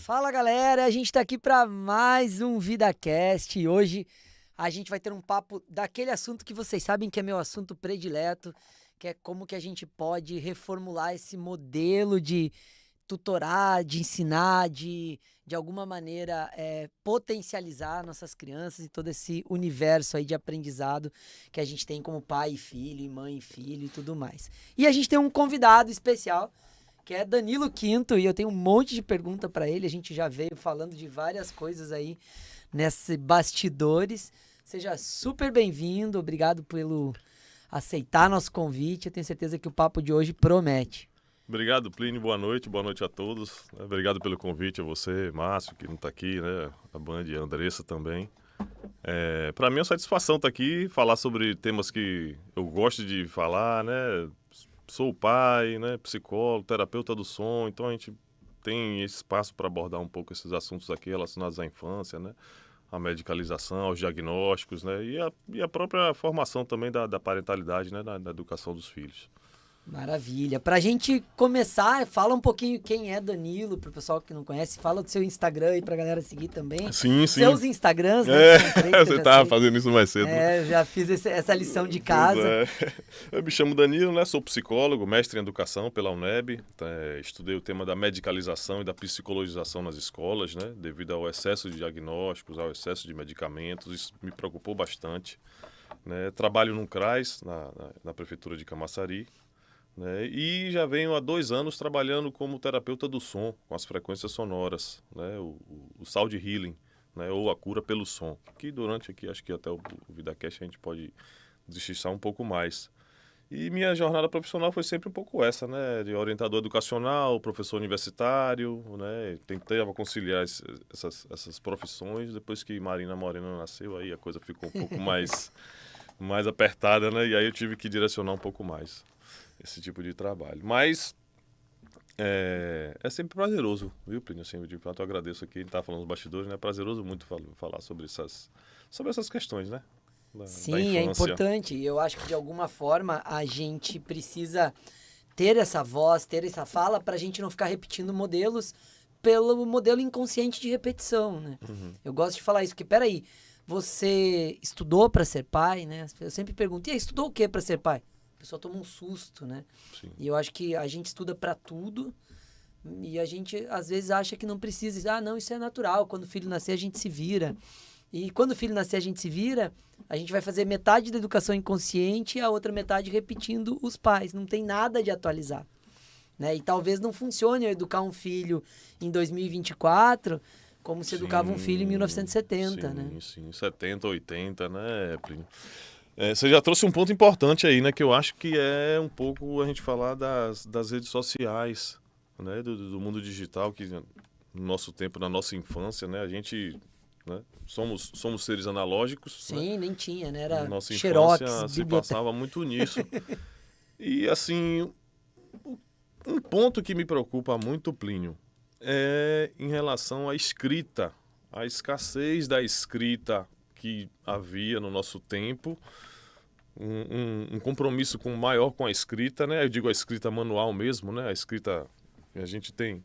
Fala galera, a gente tá aqui para mais um VidaCast e hoje a gente vai ter um papo daquele assunto que vocês sabem que é meu assunto predileto, que é como que a gente pode reformular esse modelo de tutorar, de ensinar, de alguma maneira potencializar nossas crianças e todo esse universo aí de aprendizado que a gente tem como pai e filho, e mãe e filho e tudo mais. E a gente tem um convidado especial, que é Danilo Quinto, e eu tenho um monte de pergunta para ele. A gente já veio falando de várias coisas aí nesses bastidores. Seja super bem-vindo, obrigado pelo aceitar nosso convite. Eu tenho certeza que o papo de hoje promete. Obrigado, Plínio. Boa noite a todos. Obrigado pelo convite a você, Márcio, que não está aqui, né? A Band e a Andressa também. Para mim é uma satisfação estar aqui, falar sobre temas que eu gosto de falar, né? Sou pai, né? Psicólogo, terapeuta do som, então a gente tem esse espaço para abordar um pouco esses assuntos aqui relacionados à infância, né? A medicalização, aos diagnósticos, né? E a própria formação também da parentalidade, né? Da educação dos filhos. Maravilha. Pra gente começar, fala um pouquinho quem é Danilo, pro pessoal que não conhece. Fala do seu Instagram aí pra galera seguir também. Sim. Seus Instagrams, né? São três, Você estava fazendo isso mais cedo. Já fiz essa lição de casa. Eu me chamo Danilo, né? Sou psicólogo, mestre em educação pela UNEB. Estudei o tema da medicalização e da psicologização nas escolas, né? Devido ao excesso de diagnósticos, ao excesso de medicamentos. Isso me preocupou bastante. Né? Trabalho no CRAS, na Prefeitura de Camaçari. Né? E já venho há 2 anos trabalhando como terapeuta do som, com as frequências sonoras, né? O sound healing, né? Ou a cura pelo som, que durante aqui, acho que até o VidaCast a gente pode destriçar um pouco mais. E minha jornada profissional foi sempre um pouco essa, né? De orientador educacional, professor universitário, né? Tentei conciliar essas profissões. Depois que Marina Morena nasceu, aí a coisa ficou um pouco mais apertada, né? E aí eu tive que direcionar um pouco mais esse tipo de trabalho. Mas é sempre prazeroso, viu, Plínio? Assim, de fato, eu agradeço aqui, a gente estava falando dos bastidores, né? É prazeroso muito falar sobre essas questões, né? Da Sim, infância. é importante. E eu acho que de alguma forma a gente precisa ter essa voz, ter essa fala, para a gente não ficar repetindo modelos pelo modelo inconsciente de repetição, né? Uhum. Eu gosto de falar isso, porque peraí, você estudou para ser pai, né? Eu sempre pergunto, e aí, estudou o que para ser pai? A pessoa toma um susto, né? Sim. E eu acho que a gente estuda para tudo e a gente às vezes acha que não precisa. Ah, não, isso é natural. Quando o filho nascer, a gente se vira. E quando o filho nascer, a gente se vira, a gente vai fazer metade da educação inconsciente e a outra metade repetindo os pais. Não tem nada de atualizar. Né? E talvez não funcione eu educar um filho em 2024 como se educava um filho em 1970, né? Sim, 70, 80, né, Plínio? Você já trouxe um ponto importante aí, né? Que eu acho que é um pouco a gente falar das redes sociais, né? Do mundo digital, que no nosso tempo, na nossa infância, né? A gente, né? Somos seres analógicos. Sim, né? Nem tinha, né? Era nossa xerox, infância se biblioteca. passava muito nisso. E, assim, um ponto que me preocupa muito, Plínio, é em relação à escrita, a escassez da escrita que havia no nosso tempo, um compromisso maior com a escrita, né? Eu digo a escrita manual mesmo, né? A escrita, a gente tem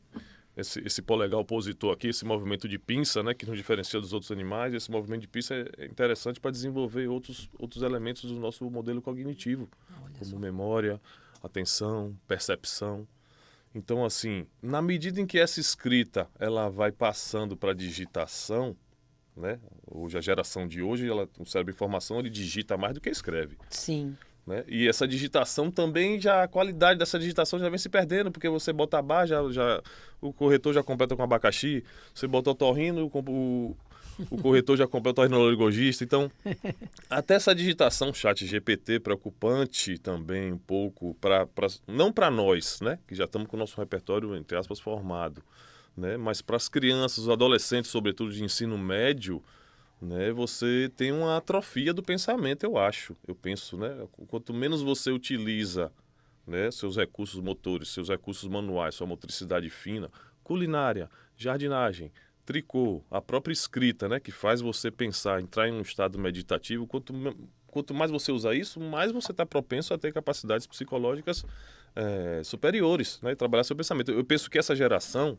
esse polegar opositor aqui, esse movimento de pinça, né? Que nos diferencia dos outros animais. Esse movimento de pinça é interessante para desenvolver outros elementos do nosso modelo cognitivo, como memória, atenção, percepção. Então, assim, na medida em que essa escrita ela vai passando para a digitação, né? Hoje, a geração de hoje, o cérebro de informação, ele digita mais do que escreve. Sim. Né? E essa digitação também, a qualidade dessa digitação já vem se perdendo, porque você bota a barra, o corretor já completa com abacaxi, você bota o torrino, o corretor já completa o torrinologista. Então, até essa digitação chat GPT preocupante também um pouco, não para nós, né? Que já estamos com o nosso repertório, entre aspas, formado, né? Mas para as crianças, os adolescentes, sobretudo de ensino médio, né? Você tem uma atrofia do pensamento, eu acho. Eu penso, né? Quanto menos você utiliza, né, seus recursos motores, seus recursos manuais, sua motricidade fina, culinária, jardinagem, tricô, a própria escrita, né, que faz você pensar, entrar em um estado meditativo, quanto mais você usa isso, mais você está propenso a ter capacidades psicológicas superiores, né, e trabalhar seu pensamento. Eu penso que essa geração,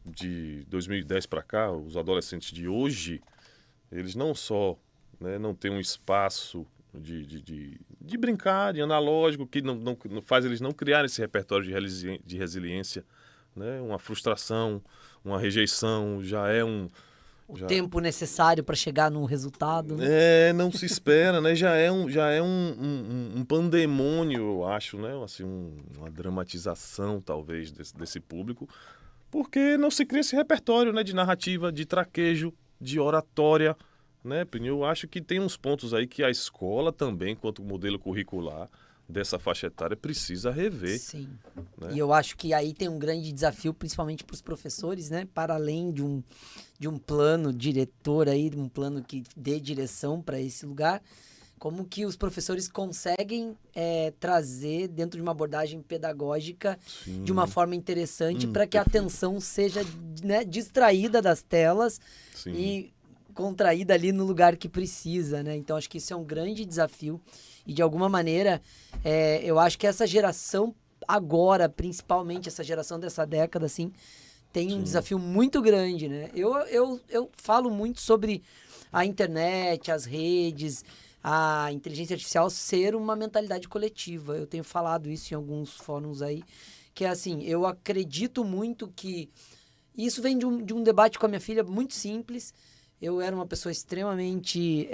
de 2010 para cá, os adolescentes de hoje, eles não só, né, não têm um espaço de brincar, de analógico, que não faz eles não criarem esse repertório de resiliência, né? Uma frustração, uma rejeição, já é um... O tempo necessário para chegar num resultado, né? Não se espera, né? Já é um pandemônio, eu acho, né? Assim, uma dramatização, talvez, desse público, porque não se cria esse repertório, né? De narrativa, de traquejo, de oratória, né, Plínio? Eu acho que tem uns pontos aí que a escola também, quanto modelo curricular dessa faixa etária, precisa rever. Sim. Né? E eu acho que aí tem um grande desafio, principalmente para os professores, né? Para além de um plano diretor aí, de um plano que dê direção para esse lugar, como que os professores conseguem trazer dentro de uma abordagem pedagógica Sim. de uma forma interessante para que a atenção seja, né, distraída das telas. Sim. E contraída ali no lugar que precisa, né? Então, acho que isso é um grande desafio. E, de alguma maneira, eu acho que essa geração agora, principalmente essa geração dessa década, assim, tem um desafio muito grande, né? Eu falo muito sobre a internet, as redes, a inteligência artificial ser uma mentalidade coletiva. Eu tenho falado isso em alguns fóruns aí, que é assim, eu acredito muito que... E isso vem de um debate com a minha filha muito simples. Eu era uma pessoa extremamente...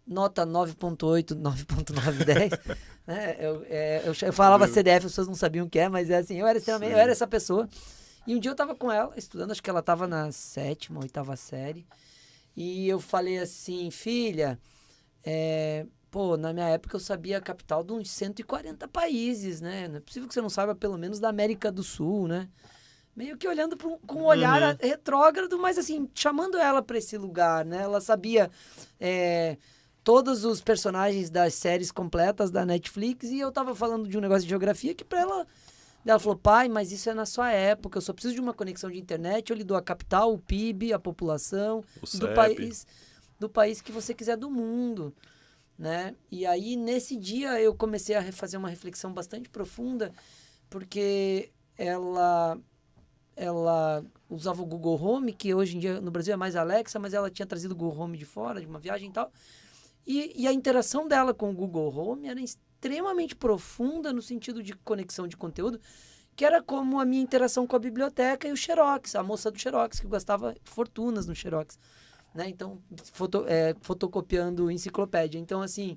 nota 9.8, 9.910, né? Eu falava CDF, as pessoas não sabiam o que é, mas assim, eu era essa pessoa. E um dia eu tava com ela, estudando, acho que ela tava na 7ª, 8ª série, e eu falei assim, filha, na minha época eu sabia a capital de uns 140 países, né? Não é possível que você não saiba pelo menos da América do Sul, né? Meio que olhando com um olhar retrógrado, mas assim, chamando ela para esse lugar, né? Ela sabia todos os personagens das séries completas da Netflix e eu tava falando de um negócio de geografia que para ela falou, pai, mas isso é na sua época, eu só preciso de uma conexão de internet, eu lhe dou a capital, o PIB, a população do país que você quiser do mundo, né? E aí, nesse dia, eu comecei a fazer uma reflexão bastante profunda, porque ela usava o Google Home, que hoje em dia no Brasil é mais Alexa, mas ela tinha trazido o Google Home de fora, de uma viagem e tal. E a interação dela com o Google Home era extremamente profunda no sentido de conexão de conteúdo, que era como a minha interação com a biblioteca e o Xerox, a moça do Xerox, que gastava fortunas no Xerox, né? Então, fotocopiando enciclopédia. Então, assim,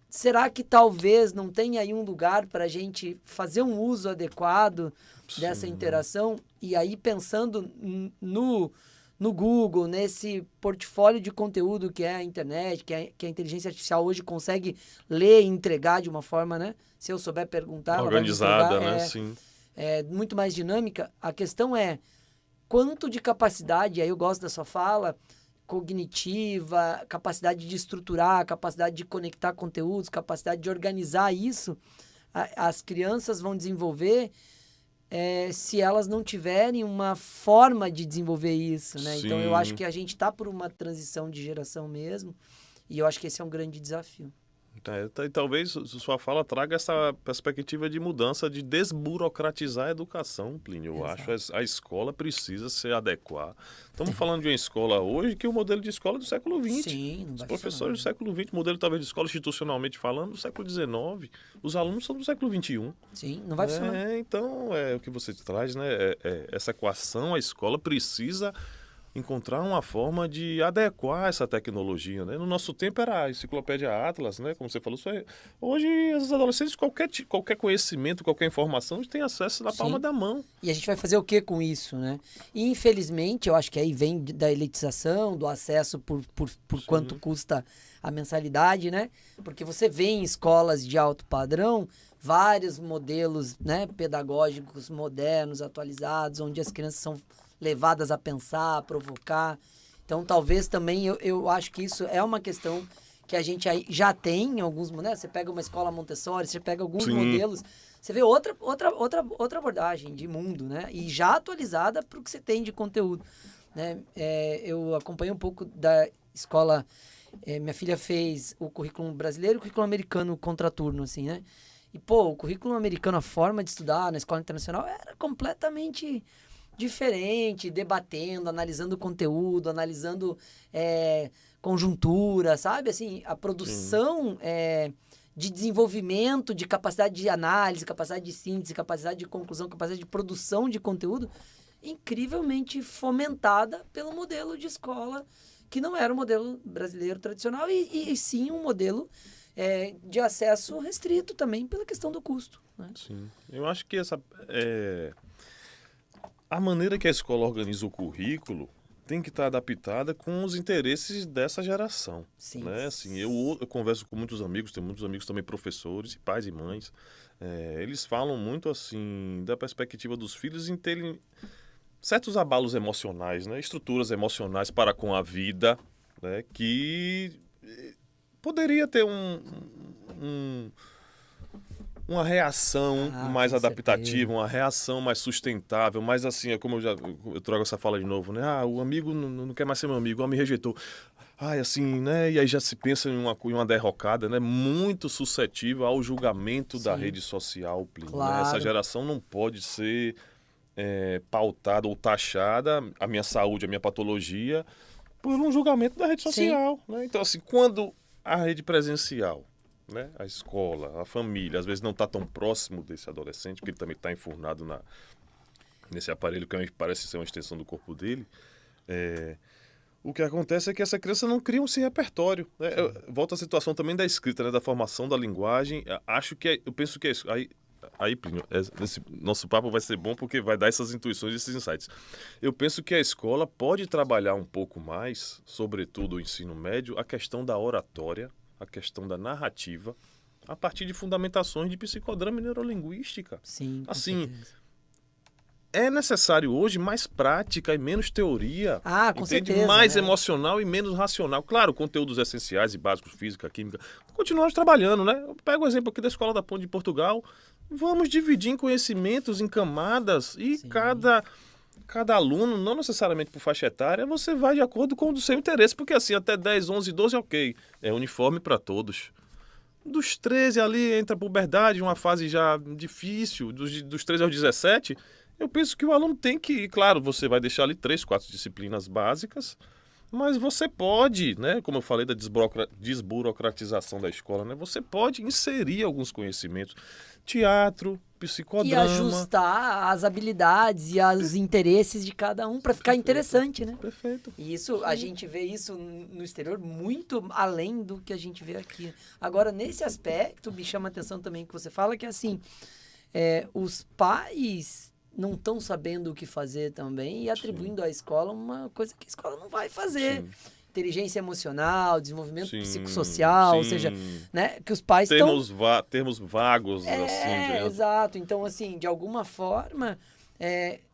será que talvez não tenha aí um lugar para a gente fazer um uso adequado dessa interação? E aí, pensando no Google, nesse portfólio de conteúdo que é a internet, que a inteligência artificial hoje consegue ler e entregar de uma forma, né? Se eu souber perguntar, organizada, ela vai me entregar, né? Sim. Muito mais dinâmica. A questão é quanto de capacidade, aí eu gosto da sua fala, cognitiva, capacidade de estruturar, capacidade de conectar conteúdos, capacidade de organizar isso, as crianças vão desenvolver se elas não tiverem uma forma de desenvolver isso, né? Sim. Então, eu acho que a gente está por uma transição de geração mesmo, e eu acho que esse é um grande desafio. E talvez sua fala traga essa perspectiva de mudança, de desburocratizar a educação, Plínio. Eu acho a escola precisa se adequar. Estamos falando de uma escola hoje que é o modelo de escola do século XX. Sim, não vai Os professores do século XX, modelo talvez de escola institucionalmente falando, do século XIX. Os alunos são do século XXI. Sim, não vai funcionar. Então, o que você traz, né? Essa equação, a escola precisa encontrar uma forma de adequar essa tecnologia, né? No nosso tempo era a enciclopédia Atlas, né? Como você falou, hoje os adolescentes, qualquer conhecimento, qualquer informação, tem acesso na palma da mão. E a gente vai fazer o que com isso, né? E, infelizmente, eu acho que aí vem da elitização, do acesso por quanto custa a mensalidade, né? Porque você vê em escolas de alto padrão vários modelos, né, pedagógicos modernos, atualizados, onde as crianças são levadas a pensar, a provocar. Então, talvez também, eu acho que isso é uma questão que a gente aí já tem em alguns, né? Você pega uma escola Montessori, você pega alguns modelos, você vê outra abordagem de mundo, né? E já atualizada para o que você tem de conteúdo, né? Eu acompanho um pouco da escola, minha filha fez o currículo brasileiro e o currículo americano contraturno, assim, né? E, o currículo americano, a forma de estudar na escola internacional era completamente diferente, debatendo, analisando conteúdo, analisando conjuntura, sabe? Assim, a produção de desenvolvimento, de capacidade de análise, capacidade de síntese, capacidade de conclusão, capacidade de produção de conteúdo, incrivelmente fomentada pelo modelo de escola, que não era o modelo brasileiro tradicional, e sim um modelo de acesso restrito também pela questão do custo. Né? Sim. Eu acho que a maneira que a escola organiza o currículo tem que estar adaptada com os interesses dessa geração. Sim. Né? Assim, eu converso com muitos amigos, tenho muitos amigos também professores, pais e mães. Eles falam muito assim da perspectiva dos filhos em terem certos abalos emocionais, né? Estruturas emocionais para com a vida, né? Que poderia ter uma reação mais adaptativa, certeza. Uma reação mais sustentável, mais assim, é como eu trago essa fala de novo, né? O amigo não quer mais ser meu amigo, me rejeitou. Assim, né? E aí já se pensa em uma derrocada, né? Muito suscetível ao julgamento da rede social, Plínio, claro. Né? Essa geração não pode ser pautada ou taxada, a minha saúde, a minha patologia, por um julgamento da rede social. Né? Então, assim, quando a rede presencial, né, a escola, a família, às vezes não está tão próximo desse adolescente, porque ele também está enfurnado nesse aparelho que parece ser uma extensão do corpo dele, o que acontece é que essa criança não cria esse repertório. Né? Volta à situação também da escrita, né, da formação da linguagem. Eu penso que aí, Plínio, esse nosso papo vai ser bom porque vai dar essas intuições, esses insights. Eu penso que a escola pode trabalhar um pouco mais, sobretudo o ensino médio, a questão da oratória, a questão da narrativa, a partir de fundamentações de psicodrama e neurolinguística. Sim, com assim, certeza. É necessário hoje mais prática e menos teoria. Com certeza. Mais né? emocional e menos racional. Claro, conteúdos essenciais e básicos, física, química, continuamos trabalhando, né? Eu pego o exemplo aqui da Escola da Ponte de Portugal. Vamos dividir em conhecimentos, em camadas, e cada aluno, não necessariamente por faixa etária, você vai de acordo com o seu interesse, porque assim, até 10, 11, 12 ok, é uniforme para todos. Dos 13 ali entra a puberdade, uma fase já difícil, dos 13 aos 17, eu penso que o aluno tem que, claro, você vai deixar ali 3, 4 disciplinas básicas, mas você pode, né, como eu falei da desburocratização da escola, né, você pode inserir alguns conhecimentos, teatro, psicodrama. E ajustar as habilidades e os interesses de cada um para ficar interessante, né? Perfeito. E isso, a gente vê isso no exterior muito além do que a gente vê aqui. Agora, nesse aspecto, me chama a atenção também que você fala que, assim, os pais não estão sabendo o que fazer também e atribuindo à escola uma coisa que a escola não vai fazer. Sim. Inteligência emocional, desenvolvimento psicossocial, ou seja, né, que os pais termos vagos, assim. Exato. Então, assim, de alguma forma,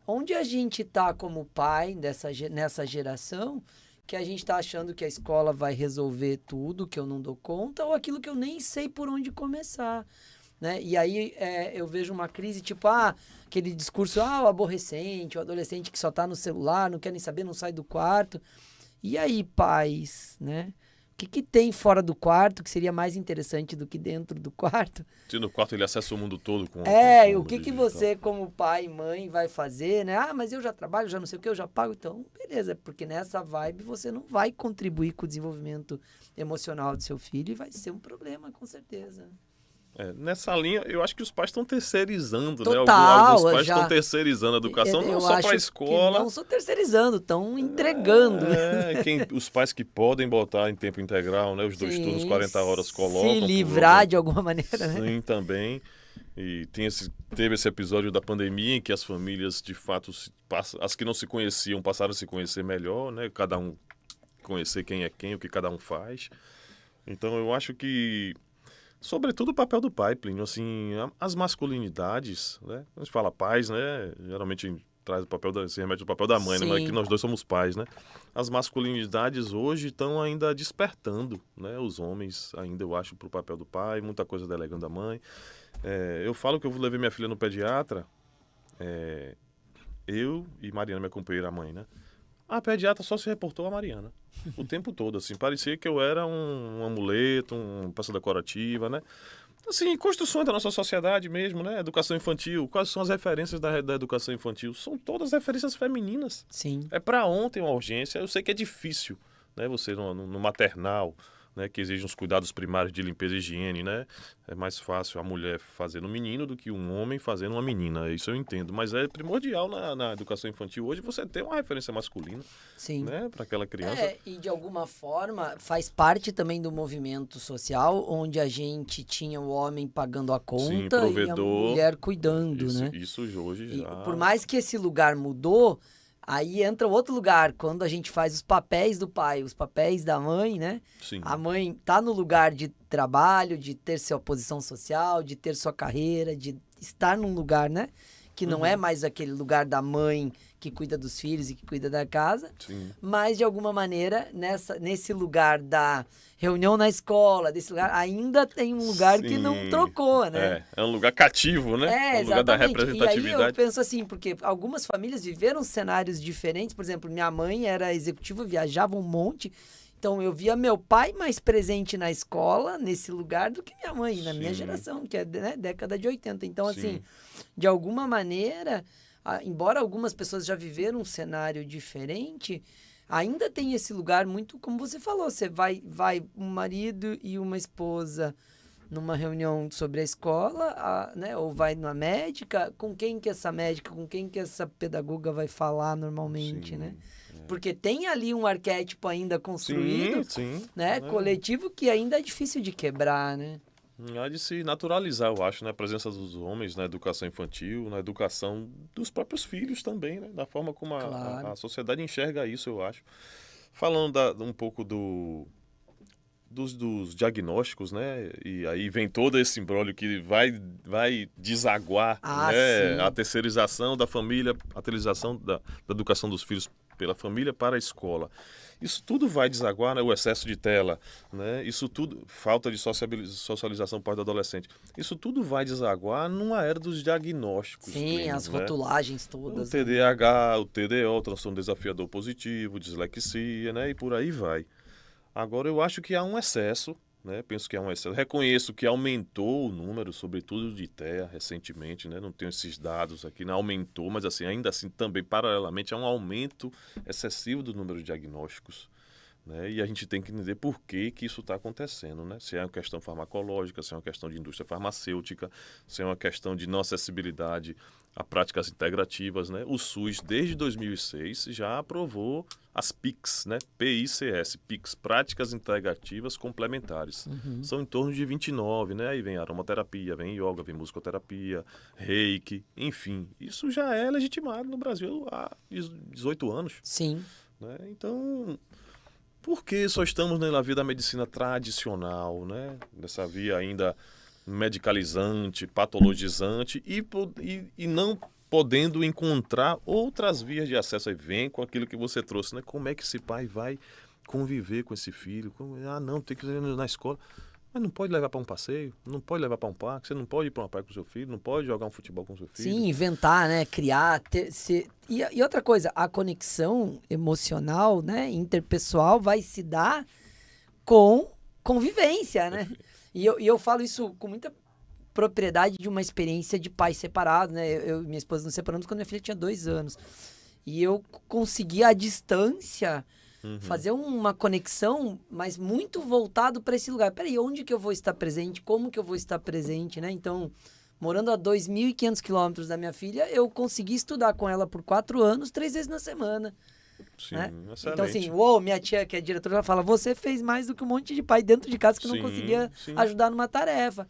onde a gente está como pai nessa geração, que a gente está achando que a escola vai resolver tudo, que eu não dou conta, ou aquilo que eu nem sei por onde começar. Né? E aí eu vejo uma crise, tipo, aquele discurso, o aborrecente, o adolescente que só está no celular, não quer nem saber, não sai do quarto. E aí, pais, né? O que tem fora do quarto que seria mais interessante do que dentro do quarto? Se no quarto ele acessa o mundo todo com o que você, como pai e mãe, vai fazer, né? Mas eu já trabalho, já não sei o que, eu já pago. Então, beleza, porque nessa vibe você não vai contribuir com o desenvolvimento emocional do seu filho e vai ser um problema, com certeza. Nessa linha, eu acho que os pais estão terceirizando, Total, né? Alguns pais estão terceirizando a educação, não só para a escola. Não só terceirizando, estão entregando. Os pais que podem botar em tempo integral, né? Os 2 turnos, 40 horas, colocam. Se livrar de alguma maneira, né? Sim, também. E teve esse episódio da pandemia em que as famílias, de fato, as que não se conheciam, passaram a se conhecer melhor, né? Cada um conhecer quem é quem, o que cada um faz. Então, eu acho que sobretudo o papel do pai, Plínio, assim, as masculinidades, né? A gente fala pais, né? Geralmente traz se remete ao papel da mãe, né? Mas aqui nós dois somos pais, né? As masculinidades hoje estão ainda despertando, né? Os homens ainda, eu acho, para o papel do pai, muita coisa delegando a mãe. Eu falo que eu levei minha filha no pediatra, eu e Mariana, minha companheira, a mãe, né? A pediatra só se reportou a Mariana. O tempo todo, assim. Parecia que eu era um amuleto, uma peça decorativa, né? Assim, construções da nossa sociedade mesmo, né? Educação infantil. Quais são as referências da educação infantil? São todas referências femininas. Sim. É para ontem uma urgência. Eu sei que é difícil, né? Você no maternal, né? Que exige uns cuidados primários de limpeza e higiene, né? É mais fácil a mulher fazendo um menino do que um homem fazendo uma menina. Isso eu entendo. Mas é primordial na educação infantil hoje você ter uma referência masculina, Sim. né? Para aquela criança. E de alguma forma faz parte também do movimento social, onde a gente tinha o homem pagando a conta Sim, e a provedor. mulher cuidando, Isso, né? isso hoje E já... por mais que esse lugar mudou, aí entra outro lugar, quando a gente faz os papéis do pai, os papéis da mãe, né? Sim. A mãe tá no lugar de trabalho, de ter sua posição social, de ter sua carreira, de estar num lugar, né? Que não é mais aquele lugar da mãe que cuida dos filhos e que cuida da casa. Sim. Mas, de alguma maneira, nesse lugar da reunião na escola, desse lugar, ainda tem um lugar que não Sim. trocou, né? É um lugar cativo, né? É um lugar da exatamente. representatividade. E aí eu penso assim, porque algumas famílias viveram cenários diferentes. Por exemplo, minha mãe era executiva, viajava um monte. Então, eu via meu pai mais presente na escola, nesse lugar, do que minha mãe, na minha Sim. geração, que é década de 80. Então, Sim. assim, de alguma maneira, embora algumas pessoas já viveram um cenário diferente, ainda tem esse lugar muito, como você falou, você vai um marido e uma esposa numa reunião sobre a escola, né, ou vai numa médica, com quem que essa médica, com quem que essa pedagoga vai falar normalmente, Sim. né? Porque tem ali um arquétipo ainda construído, Sim. né, coletivo, que ainda é difícil de quebrar, né? Há de se naturalizar, eu acho, né? A presença dos homens na educação infantil, na educação dos próprios filhos também, né? Da forma como Claro. a sociedade enxerga isso, eu acho. Falando um pouco dos diagnósticos, né? E aí vem todo esse imbróglio que vai desaguar, né? Sim. A terceirização da família, a terceirização da educação dos filhos pela família para a escola. Isso tudo vai desaguar, né? O excesso de tela, né? Isso tudo, falta de socialização para o adolescente. Isso tudo vai desaguar numa era dos diagnósticos. Sim, clínicos, as né? rotulagens O todas. TDAH, o TDO, o transtorno desafiador positivo, dislexia, né? E por aí vai. Agora, eu acho que há um excesso, né? Penso que há um excesso. Reconheço que aumentou o número, sobretudo de TEA, recentemente, né? Não tenho esses dados aqui, não aumentou, mas assim, ainda assim, também, paralelamente, há um aumento excessivo do número de diagnósticos. Né? E a gente tem que entender por que isso está acontecendo, né? Se é uma questão farmacológica, se é uma questão de indústria farmacêutica, se é uma questão de não acessibilidade a práticas integrativas, né? O SUS, desde 2006, já aprovou as PICs, né? PICS, PICs, Práticas Integrativas Complementares. São em torno de 29, né? Aí vem aromaterapia, vem yoga, vem musicoterapia, reiki, enfim. Isso já é legitimado no Brasil há 18 anos. Sim. Né? Então... Por que só estamos na via da medicina tradicional, né? Nessa via ainda medicalizante, patologizante e não podendo encontrar outras vias de acesso. Aí vem com aquilo que você trouxe, né? Como é que esse pai vai conviver com esse filho? Não, tem que ir na escola. Mas não pode levar para um passeio, não pode levar para um parque, você não pode ir para uma praia com seu filho, não pode jogar um futebol com seu filho. Sim, inventar, né? Criar. E outra coisa, a conexão emocional, né? Interpessoal vai se dar com convivência, né? E eu falo isso com muita propriedade de uma experiência de pai separado, né? Eu e minha esposa nos separamos quando minha filha tinha 2 anos. E eu consegui à distância fazer uma conexão, mas muito voltado para esse lugar. Peraí, onde que eu vou estar presente? Como que eu vou estar presente, né? Então, morando a 2.500 quilômetros da minha filha, eu consegui estudar com ela por 4 anos, 3 vezes na semana. Sim, né? excelente. Então, assim, minha tia, que é diretora, ela fala, você fez mais do que um monte de pai dentro de casa que não conseguia ajudar numa tarefa.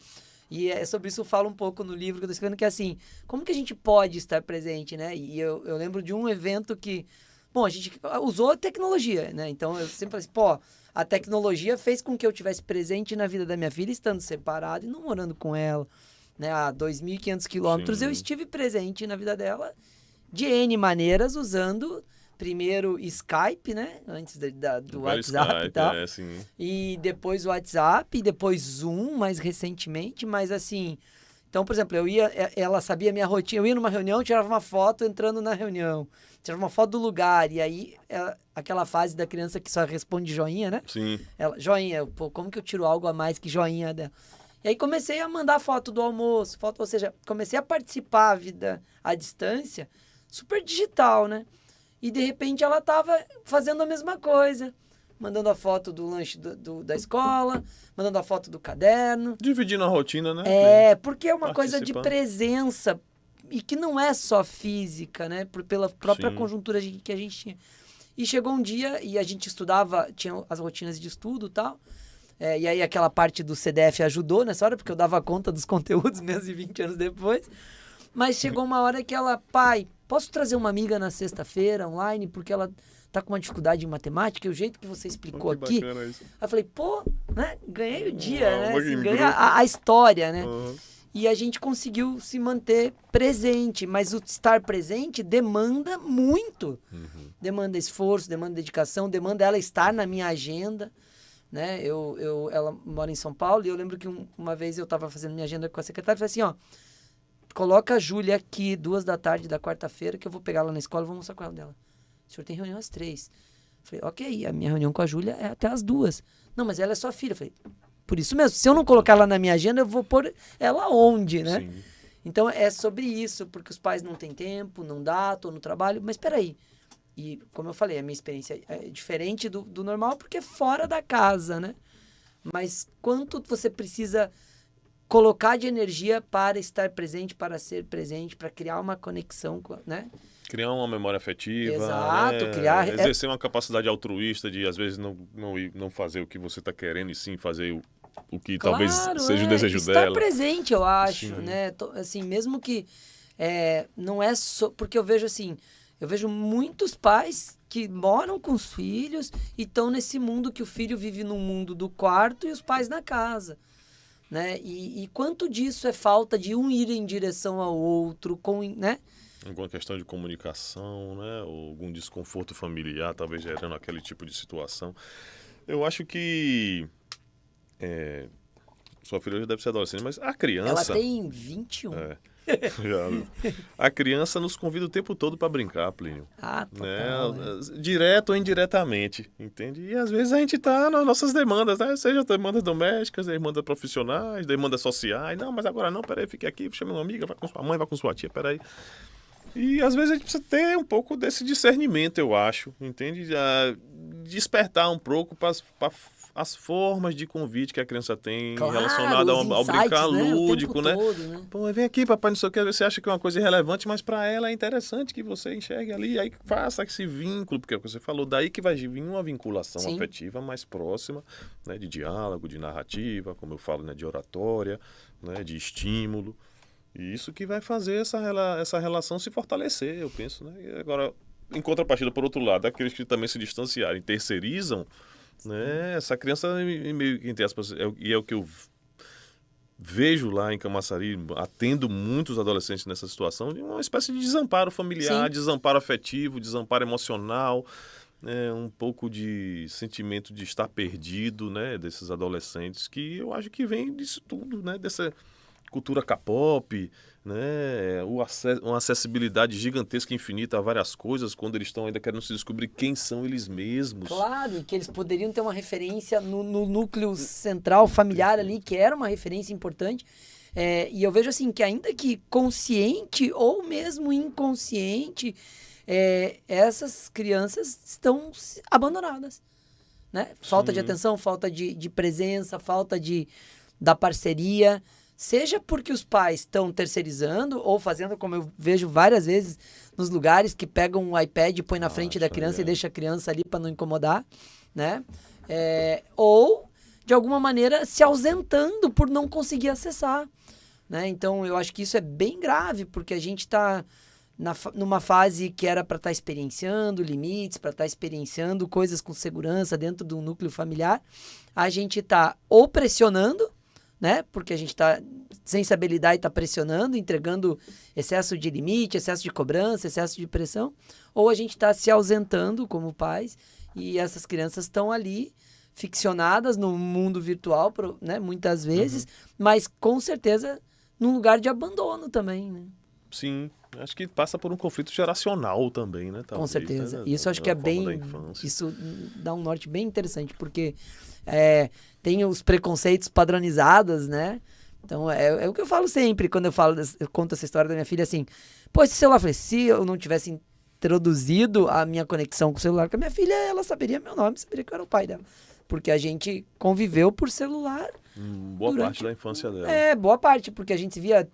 E é sobre isso eu falo um pouco no livro que eu tô escrevendo, que é assim, como que a gente pode estar presente, né? E eu lembro de um evento que, bom, a gente usou a tecnologia, né? Então eu sempre falei assim, a tecnologia fez com que eu tivesse presente na vida da minha filha, estando separado e não morando com ela, né? A 2.500 quilômetros eu estive presente na vida dela de N maneiras, usando primeiro Skype, né? Antes do WhatsApp Skype, e tal. Sim. E depois o WhatsApp, e depois Zoom, mais recentemente. Mas assim, então, por exemplo, ela sabia a minha rotina. Eu ia numa reunião, tirava uma foto entrando na reunião. Tirava uma foto do lugar. E aí, aquela fase da criança que só responde joinha, né? Sim. Joinha, como que eu tiro algo a mais que joinha dela? E aí comecei a mandar foto do almoço, ou seja, comecei a participar da vida à distância, super digital, né? E de repente ela tava fazendo a mesma coisa. Mandando a foto do lanche da escola, mandando a foto do caderno. Dividindo a rotina, né? Porque é uma coisa de presença e que não é só física, né? Pela própria conjuntura que a gente tinha. E chegou um dia e a gente estudava, tinha as rotinas de estudo e tal. E aí aquela parte do CDF ajudou nessa hora, porque eu dava conta dos conteúdos mesmo 20 anos depois. Mas chegou uma hora que ela, pai, posso trazer uma amiga na sexta-feira online, porque ela tá com uma dificuldade em matemática, e o jeito que você explicou aqui. Aí eu falei, pô, né? Ganhei o dia, né? Assim, ganhei a história, né? E a gente conseguiu se manter presente, mas o estar presente demanda muito. Demanda esforço, demanda dedicação, demanda ela estar na minha agenda, né? Ela mora em São Paulo e eu lembro que uma vez eu estava fazendo minha agenda com a secretária e falei assim, ó, coloca a Júlia aqui 14h da quarta-feira que eu vou pegar ela na escola e vou mostrar com ela dela. O senhor tem reunião às 3h. Falei, ok, a minha reunião com a Júlia é até às 2h. Não, mas ela é sua filha. Falei, por isso mesmo, se eu não colocar ela na minha agenda, eu vou pôr ela onde, né? Sim. Então é sobre isso, porque os pais não têm tempo, não dá, tô no trabalho, mas peraí. E como eu falei, a minha experiência é diferente do normal, porque é fora da casa, né? Mas quanto você precisa colocar de energia para estar presente, para ser presente, para criar uma conexão, né? Criar uma memória afetiva. Exato, né? criar... Exercer uma capacidade altruísta de, às vezes, não fazer o que você está querendo, e sim fazer o que talvez seja o desejo dela. Estar presente, eu acho, sim. Né? Assim, mesmo que não é só... Porque eu vejo assim, muitos pais que moram com os filhos e estão nesse mundo que o filho vive no mundo do quarto e os pais na casa. Né? E quanto disso é falta de um ir em direção ao outro, né? Alguma questão de comunicação, né? Ou algum desconforto familiar, talvez gerando aquele tipo de situação. Eu acho que... sua filha já deve ser adolescente, mas a criança... Ela tem 21. A criança nos convida o tempo todo para brincar, Plínio. Total, né? Direto ou indiretamente, entende? E às vezes a gente tá nas nossas demandas, né? Seja demandas domésticas, demandas profissionais, demandas sociais. Não, mas agora não, peraí, fique aqui, chame uma amiga, vai com sua mãe, vai com sua tia, peraí. E às vezes a gente precisa ter um pouco desse discernimento, eu acho, entende? Despertar um pouco para as formas de convite que a criança tem, claro, relacionada ao brincar lúdico, né? Todo, né? Pô, vem aqui, papai, não sei o que, você acha que é uma coisa irrelevante, mas para ela é interessante que você enxergue ali, aí faça esse vínculo, porque é o que você falou, daí que vai vir uma vinculação Sim. afetiva mais próxima, né, de diálogo, de narrativa, como eu falo, né, de oratória, né, de estímulo. E isso que vai fazer essa relação se fortalecer, eu penso, né? E agora, em contrapartida, por outro lado, aqueles que também se distanciarem, terceirizam, né? Essa criança, meio entre aspas, é o que eu vejo lá em Camaçari, atendo muitos adolescentes nessa situação, de uma espécie de desamparo familiar, sim, desamparo afetivo, desamparo emocional, né? Um pouco de sentimento de estar perdido, né? Desses adolescentes, que eu acho que vem disso tudo, né? Dessa cultura K-pop, né? Uma acessibilidade gigantesca e infinita a várias coisas, quando eles estão ainda querendo se descobrir quem são eles mesmos. Claro, e que eles poderiam ter uma referência no núcleo central familiar ali, que era uma referência importante. E eu vejo assim, que ainda que consciente ou mesmo inconsciente, essas crianças estão abandonadas. Né? Falta de atenção, falta de presença, falta da parceria. Seja porque os pais estão terceirizando ou fazendo, como eu vejo várias vezes nos lugares, que pegam um iPad e põe na frente da criança e deixa a criança ali para não incomodar, né? Ou, de alguma maneira, se ausentando por não conseguir acessar, né? Então, eu acho que isso é bem grave, porque a gente está numa fase que era para estar experienciando limites, para estar experienciando coisas com segurança dentro do núcleo familiar. A gente está ou pressionando, né? Porque a gente está sem saber lidar e está pressionando, entregando excesso de limite, excesso de cobrança, excesso de pressão, ou a gente está se ausentando como pais e essas crianças estão ali ficcionadas no mundo virtual, né? Muitas vezes, mas com certeza num lugar de abandono também, né? Sim, acho que passa por um conflito geracional também, né? Talvez, com certeza. Né? Isso acho que é bem... Isso dá um norte bem interessante, porque tem os preconceitos padronizados, né? Então, é o que eu falo sempre, quando eu conto essa história da minha filha, assim, pô, esse celular, eu falei, se eu não tivesse introduzido a minha conexão com o celular com a minha filha, ela saberia meu nome, saberia que eu era o pai dela. Porque a gente conviveu por celular. Boa parte da infância dela. Boa parte, porque a gente se via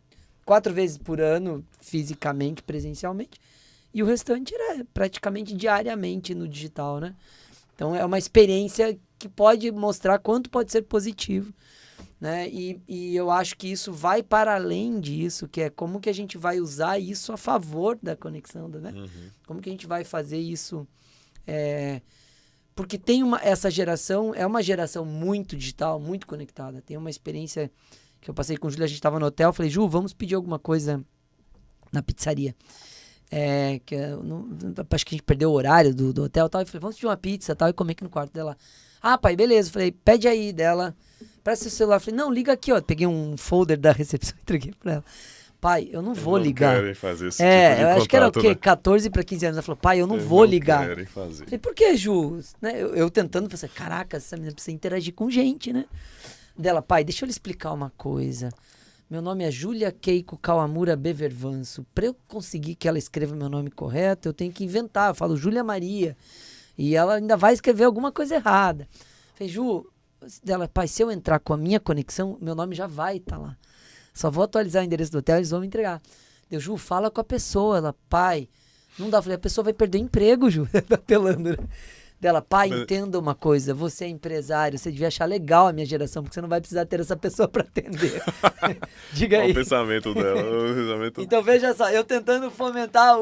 4 vezes por ano, fisicamente, presencialmente, e o restante era praticamente diariamente no digital, né? Então, é uma experiência que pode mostrar quanto pode ser positivo, né? E eu acho que isso vai para além disso, que é como que a gente vai usar isso a favor da conexão, né? Como que a gente vai fazer isso... Porque essa geração é uma geração muito digital, muito conectada. Tem uma experiência que eu passei com o Júlio, a gente estava no hotel, falei, Ju, vamos pedir alguma coisa na pizzaria. Acho que a gente perdeu o horário do hotel e tal. Eu falei, vamos pedir uma pizza e tal, e comer aqui no quarto dela. Ah, pai, beleza. Eu falei, pede aí dela. Presta seu celular. Eu falei, não, liga aqui, ó. Peguei um folder da recepção e entreguei pra ela. Pai, eu não vou ligar. Querem fazer esse tipo de eu acho que era o quê? né? 14 para 15 anos. Ela falou, pai, eu não vou ligar. Querem fazer. Falei, por que, Ju? Né? Eu tentando pensar, caraca, essa menina precisa interagir com gente, né? Dela, pai, deixa eu lhe explicar uma coisa. Meu nome é Júlia Keiko Kawamura Bevervanso. Para eu conseguir que ela escreva meu nome correto, eu tenho que inventar. Eu falo Júlia Maria. E ela ainda vai escrever alguma coisa errada. Falei, Ju, dela, pai, se eu entrar com a minha conexão, meu nome já vai estar lá. Só vou atualizar o endereço do hotel e eles vão me entregar. Eu, Ju, fala com a pessoa. Ela, pai, não dá. Eu falei, a pessoa vai perder o emprego, Ju. Tá apelando, né? Dela, pai, entenda uma coisa, você é empresário, você devia achar legal a minha geração, porque você não vai precisar ter essa pessoa para atender. Diga aí. O pensamento dela. Então, veja só, eu tentando fomentar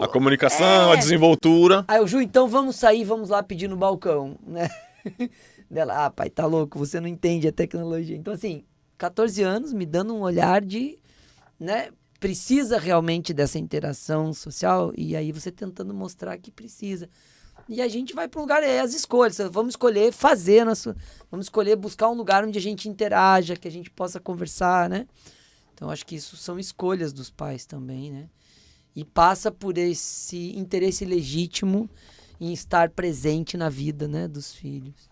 a comunicação, a desenvoltura. Aí o Ju, então vamos sair, vamos lá pedir no balcão, né? Dela, pai, tá louco, você não entende a tecnologia. Então, assim, 14 anos me dando um olhar de, né, precisa realmente dessa interação social, e aí você tentando mostrar que precisa. E a gente vai para um lugar, as escolhas, vamos escolher fazer, vamos escolher buscar um lugar onde a gente interaja, que a gente possa conversar, né? Então, acho que isso são escolhas dos pais também, né? E passa por esse interesse legítimo em estar presente na vida, né, dos filhos.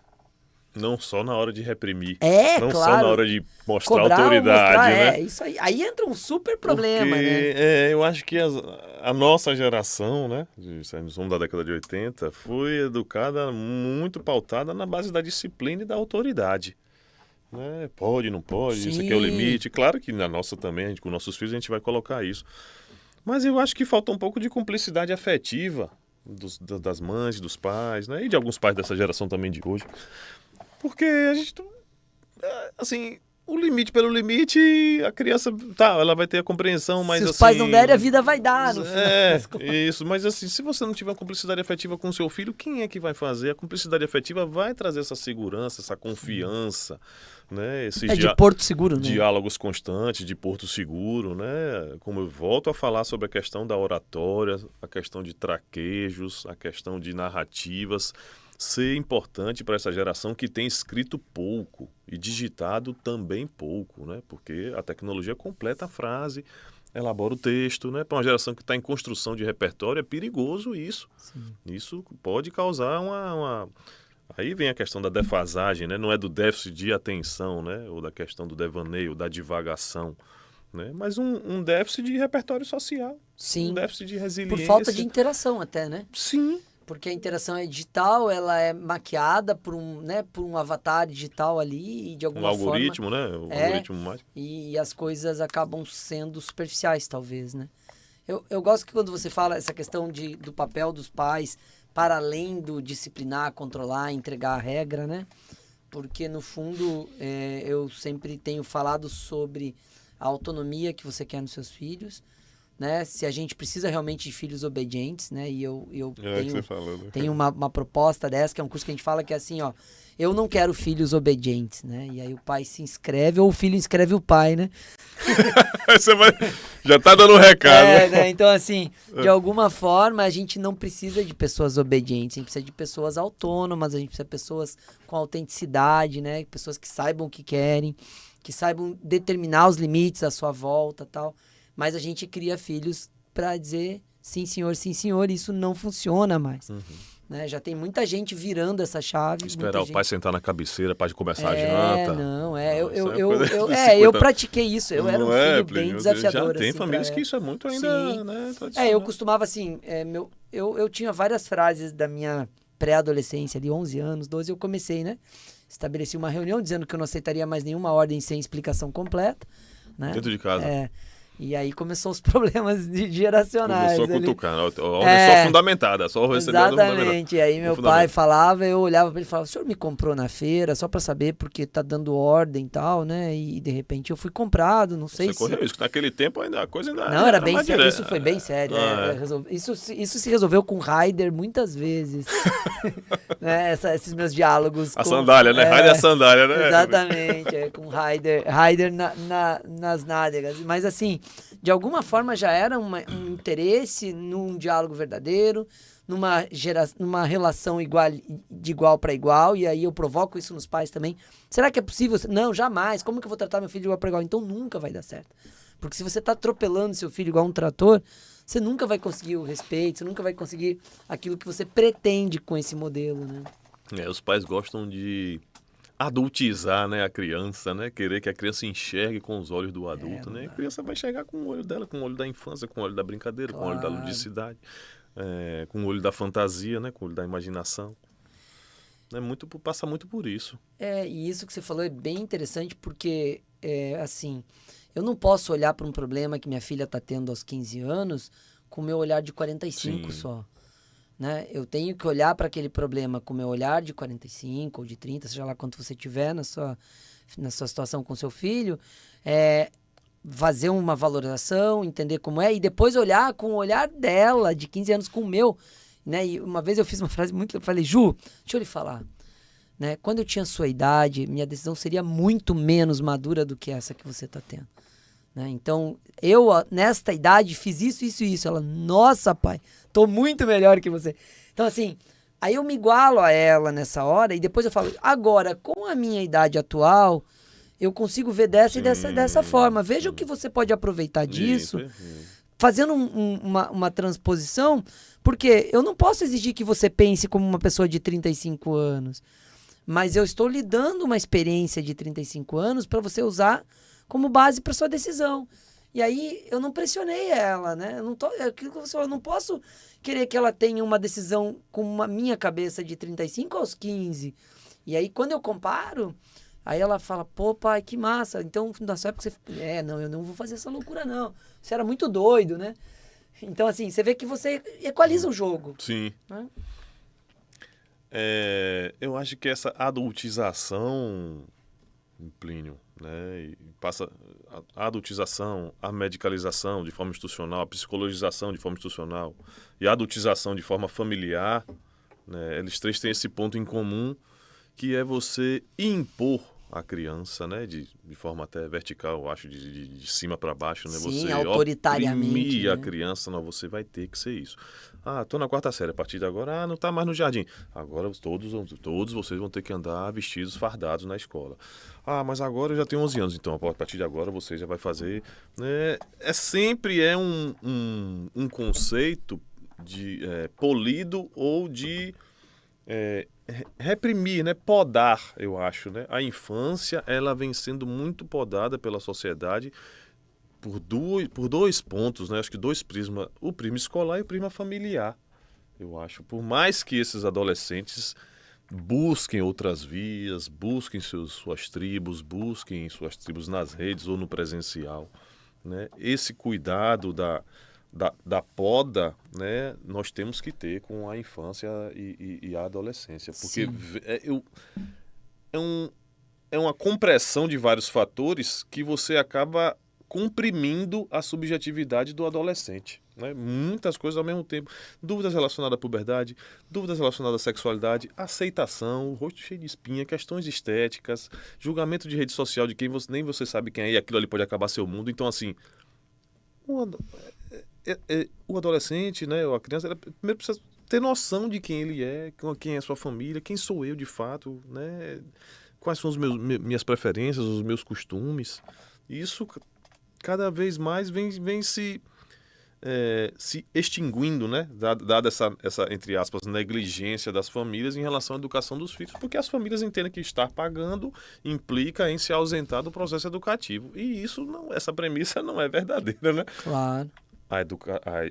Não só na hora de reprimir. Não claro. Só na hora de mostrar cobrar, autoridade, mostrar, né? Isso aí. Aí entra um super problema, né? Eu acho que a nossa geração, né? Somos da década de 80, foi educada muito pautada na base da disciplina e da autoridade. Né? Pode, não pode, Sim. Isso aqui é o limite. Claro que na nossa também, com nossos filhos, a gente vai colocar isso. Mas eu acho que falta um pouco de cumplicidade afetiva das mães, dos pais, né? E de alguns pais dessa geração também de hoje. Porque a gente, assim, o limite pelo limite, a criança, ela vai ter a compreensão, mas se os assim... pais não derem, a vida vai dar, no final. Isso, mas assim, se você não tiver uma cumplicidade afetiva com o seu filho, quem é que vai fazer? A cumplicidade afetiva vai trazer essa segurança, essa confiança, né? De porto seguro, né? Diálogos constantes, de porto seguro, né? Como eu volto a falar sobre a questão da oratória, a questão de traquejos, a questão de narrativas, ser importante para essa geração que tem escrito pouco e digitado também pouco, né? Porque a tecnologia completa a frase, elabora o texto, né? Para uma geração que está em construção de repertório, é perigoso isso. Sim. Isso pode causar uma... Aí vem a questão da defasagem, né? Não é do déficit de atenção, né? Ou da questão do devaneio, da divagação, né? Mas um déficit de repertório social. Sim. Um déficit de resiliência. Por falta de interação até, né? Sim. Porque a interação é digital, ela é maquiada por um avatar digital ali e de alguma forma... Um algoritmo, né? O algoritmo mágico. E as coisas acabam sendo superficiais, talvez, né? Eu gosto que quando você fala essa questão do papel dos pais para além do disciplinar, controlar, entregar a regra, né? Porque, no fundo, eu sempre tenho falado sobre a autonomia que você quer nos seus filhos, né? Se a gente precisa realmente de filhos obedientes, né? E eu tenho uma proposta dessa, que é um curso que a gente fala que é assim, ó, eu não quero filhos obedientes, né? E aí o pai se inscreve ou o filho inscreve o pai, né? Já tá dando um recado. Né? Então, assim, de alguma forma, a gente não precisa de pessoas obedientes, a gente precisa de pessoas autônomas, a gente precisa de pessoas com autenticidade, né? Pessoas que saibam o que querem, que saibam determinar os limites à sua volta e tal. Mas a gente cria filhos para dizer sim senhor, isso não funciona mais. Uhum. Né? Já tem muita gente virando essa chave. Esperar o pai sentar na cabeceira para começar a janta. Não, eu pratiquei isso, eu era um filho bem desafiador. Já tem assim, famílias que isso é muito ainda, né, tradicional. eu costumava assim, eu tinha várias frases da minha pré-adolescência, ali 11 anos, 12, eu comecei, né? Estabeleci uma reunião dizendo que eu não aceitaria mais nenhuma ordem sem explicação completa. Né? Dentro de casa. E aí começou os problemas geracionais. Começou a cutucar. A ordem só fundamentada, só receber a exatamente. E aí meu pai falava, eu olhava para ele e falava, o senhor me comprou na feira só para saber porque tá dando ordem e tal, né? E de repente eu fui comprado, não sei se... Você correu isso, naquele tempo a coisa ainda... Não, era bem sério, isso foi bem sério. Isso se resolveu com Raider muitas vezes. Né? Esses meus diálogos. A sandália, né? Raider é a sandália, né? Exatamente, com Raider nas nádegas. Mas assim, de alguma forma já era um interesse num diálogo verdadeiro, numa relação de igual para igual, e aí eu provoco isso nos pais também. Será que é possível? Não, jamais. Como que eu vou tratar meu filho de igual para igual? Então nunca vai dar certo. Porque se você está atropelando seu filho igual um trator, você nunca vai conseguir o respeito, você nunca vai conseguir aquilo que você pretende com esse modelo, né? Os pais gostam de adultizar, né, a criança, né? Querer que a criança enxergue com os olhos do adulto, né? A criança vai enxergar com o olho dela, com o olho da infância, com o olho da brincadeira, com o olho da ludicidade, com o olho da fantasia, né? Com o olho da imaginação. Passa muito por isso. E isso que você falou é bem interessante porque, assim, eu não posso olhar para um problema que minha filha está tendo aos 15 anos com o meu olhar de 45 só. Né? Eu tenho que olhar para aquele problema com o meu olhar de 45 ou de 30, seja lá quanto você tiver na sua situação com seu filho, fazer uma valorização, entender como é, e depois olhar com o olhar dela, de 15 anos, com o meu. Né? E uma vez eu fiz uma frase eu falei, Ju, deixa eu lhe falar. Né? Quando eu tinha sua idade, minha decisão seria muito menos madura do que essa que você está tendo. Né? Então, eu, nesta idade, fiz isso. Ela, nossa, pai, tô muito melhor que você. Então, assim, aí eu me igualo a ela nessa hora e depois eu falo, agora, com a minha idade atual, eu consigo ver dessa e dessa forma. Veja o que você pode aproveitar disso, fazendo uma transposição, porque eu não posso exigir que você pense como uma pessoa de 35 anos, mas eu estou lhe dando uma experiência de 35 anos para você usar como base para sua decisão. E aí eu não pressionei ela, né? Eu não posso querer que ela tenha uma decisão com a minha cabeça de 35 aos 15. E aí quando eu comparo, aí ela fala, pô, pai, que massa. Então, na sua época você... não, eu não vou fazer essa loucura, não. Você era muito doido, né? Então, assim, você vê que você equaliza o jogo. Sim. Né? Eu acho que essa adultização, Plínio, né, e passa a adultização, a medicalização de forma institucional, a psicologização de forma institucional e a adultização de forma familiar, né, eles três têm esse ponto em comum, que é você impor a criança, né, de forma até vertical, eu acho, de cima para baixo, né, sim, você autoritariamente, oprimir, né? A criança, não, você vai ter que ser isso. Tô na 4ª série, a partir de agora, não tá mais no jardim. Agora todos vocês vão ter que andar vestidos, fardados na escola. Mas agora eu já tenho 11 anos, então a partir de agora você já vai fazer, né? Sempre um conceito de polido ou de reprimir, né? Podar, eu acho, né? A infância, ela vem sendo muito podada pela sociedade por dois pontos, né? Acho que 2 prismas, o prisma escolar e o prisma familiar, eu acho. Por mais que esses adolescentes busquem outras vias, busquem suas tribos nas redes ou no presencial, né? Esse cuidado da poda, né, nós temos que ter com a infância e a adolescência, porque é uma compressão de vários fatores que você acaba comprimindo a subjetividade do adolescente, né? Muitas coisas ao mesmo tempo, dúvidas relacionadas à puberdade, dúvidas relacionadas à sexualidade, aceitação, o rosto cheio de espinha, questões estéticas, julgamento de rede social de quem nem você sabe quem é e aquilo ali pode acabar seu mundo. Então, assim, o adolescente, né, ou a criança, ela primeiro precisa ter noção de quem ele é, quem é a sua família, quem sou eu de fato, né? Quais são minhas preferências, os meus costumes. Isso cada vez mais vem se se extinguindo, né? Dada essa, entre aspas, negligência das famílias em relação à educação dos filhos, porque as famílias entendem que estar pagando implica em se ausentar do processo educativo. E essa premissa não é verdadeira, né? Claro.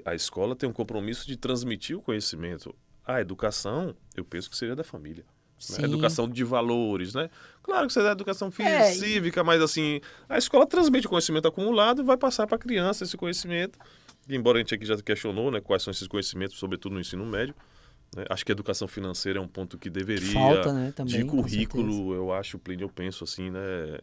A escola tem um compromisso de transmitir o conhecimento. A educação, eu penso que seria da família. Né? Educação de valores, né? Claro que você dá educação cívica, mas assim, a escola transmite o conhecimento acumulado e vai passar para a criança esse conhecimento. E, embora a gente aqui já questionou, né, quais são esses conhecimentos, sobretudo no ensino médio. Né? Acho que a educação financeira é um ponto que deveria... Falta, né, também, de currículo, eu acho, Plínio, eu penso assim, né?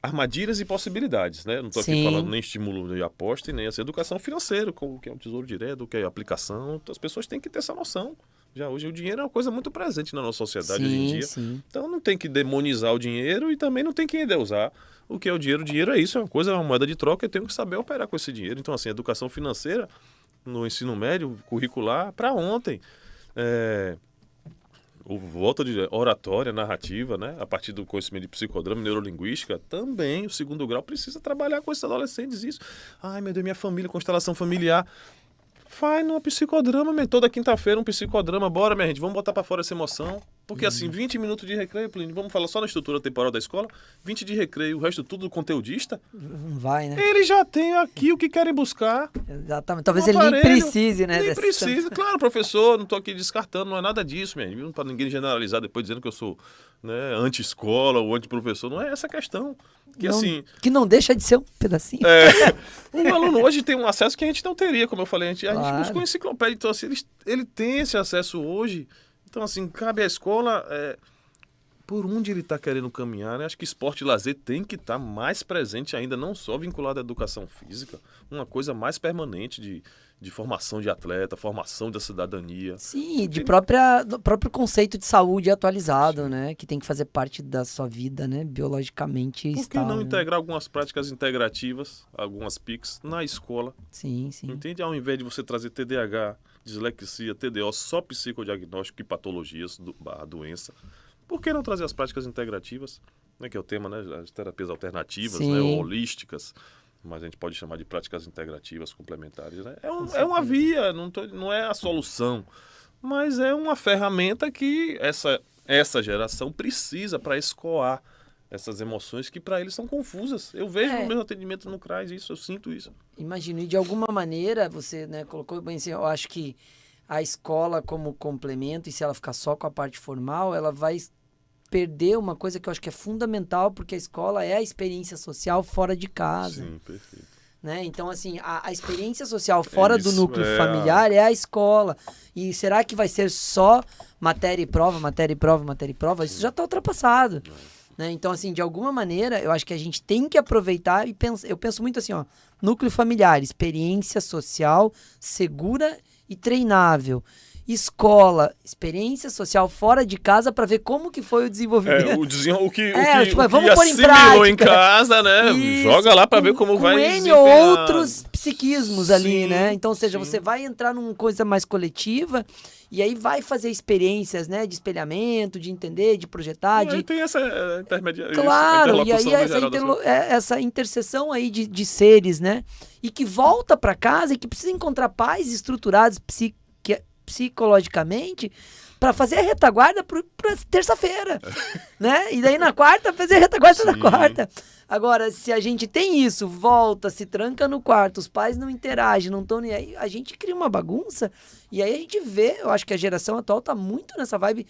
Armadilhas e possibilidades, né? Não estou aqui falando nem estímulo de aposta e nem essa educação financeira, o que é o tesouro direto, o que é a aplicação. As pessoas têm que ter essa noção. Já hoje o dinheiro é uma coisa muito presente na nossa sociedade hoje em dia. Sim. Então não tem que demonizar o dinheiro e também não tem que endeusar o que é o dinheiro. O dinheiro é isso, é uma moeda de troca, eu tenho que saber operar com esse dinheiro. Então, assim, educação financeira no ensino médio, curricular, para ontem. Volta de oratória, narrativa, né? A partir do conhecimento de psicodrama e neurolinguística, também o segundo grau precisa trabalhar com esses adolescentes isso. Ai, meu Deus, minha família, constelação familiar. Faz no psicodrama, toda quinta-feira um psicodrama, bora, minha gente, vamos botar pra fora essa emoção. Porque assim, 20 minutos de recreio, Plínio, vamos falar só na estrutura temporal da escola, 20 de recreio, o resto tudo conteudista. Não vai, né? Eles já têm aqui o que querem buscar. Exatamente. Talvez ele nem precise, né? Nem precisa. Claro, professor, não tô aqui descartando, não é nada disso, minha gente. Não para ninguém generalizar depois dizendo que eu sou, né, anti-escola ou anti-professor. Não é essa a questão. Que não deixa de ser um pedacinho. O aluno hoje tem um acesso que a gente não teria, como eu falei. A gente buscou enciclopédia, então assim, ele tem esse acesso hoje. Então, assim, cabe à escola, por onde ele está querendo caminhar, né? Acho que esporte e lazer tem que estar mais presente ainda, não só vinculado à educação física, uma coisa mais permanente de formação de atleta, formação da cidadania. Sim, do próprio conceito de saúde atualizado, né? Que tem que fazer parte da sua vida, né? Biologicamente Por que não integrar algumas práticas integrativas, algumas PICs, na escola? Sim. Entende? Ao invés de você trazer TDAH, dislexia, TDO, só psicodiagnóstico e patologias barra doença, por que não trazer as práticas integrativas? Né, que é o tema, né? As terapias alternativas, né, holísticas, mas a gente pode chamar de práticas integrativas complementares. Né? É uma via, não é a solução, mas é uma ferramenta que essa geração precisa para escoar essas emoções que para eles são confusas. Eu vejo no meu atendimento no CRAS isso, eu sinto isso. Imagino, e de alguma maneira, você, né, colocou bem assim, eu acho que a escola como complemento, e se ela ficar só com a parte formal, ela vai perder uma coisa que eu acho que é fundamental, porque a escola é a experiência social fora de casa. Sim, perfeito. Né? Então, assim, a experiência social fora do núcleo familiar é a escola. E será que vai ser só matéria e prova, matéria e prova, matéria e prova? Isso já está ultrapassado. Né? Então, assim, de alguma maneira, eu acho que a gente tem que aproveitar e eu penso muito assim, ó, núcleo familiar, experiência social segura e treinável. Escola, experiência social fora de casa para ver como que foi o desenvolvimento. O que vamos pôr em assimilou em casa, né? Isso, joga lá para ver como vai desempenhar. Com outros psiquismos ali, né? Então, ou seja, você vai entrar numa coisa mais coletiva e aí vai fazer experiências, né? De espelhamento, de entender, de projetar. E aí tem essa intermediação. Claro, e aí essa interseção aí de seres, né? E que volta para casa e que precisa encontrar pais estruturados psicologicamente para fazer a retaguarda para terça-feira, né? E daí na quarta fazer a retaguarda na quarta. Agora, se a gente tem isso, volta, se tranca no quarto, os pais não interagem, não estão nem aí, a gente cria uma bagunça e aí a gente vê, eu acho que a geração atual tá muito nessa vibe,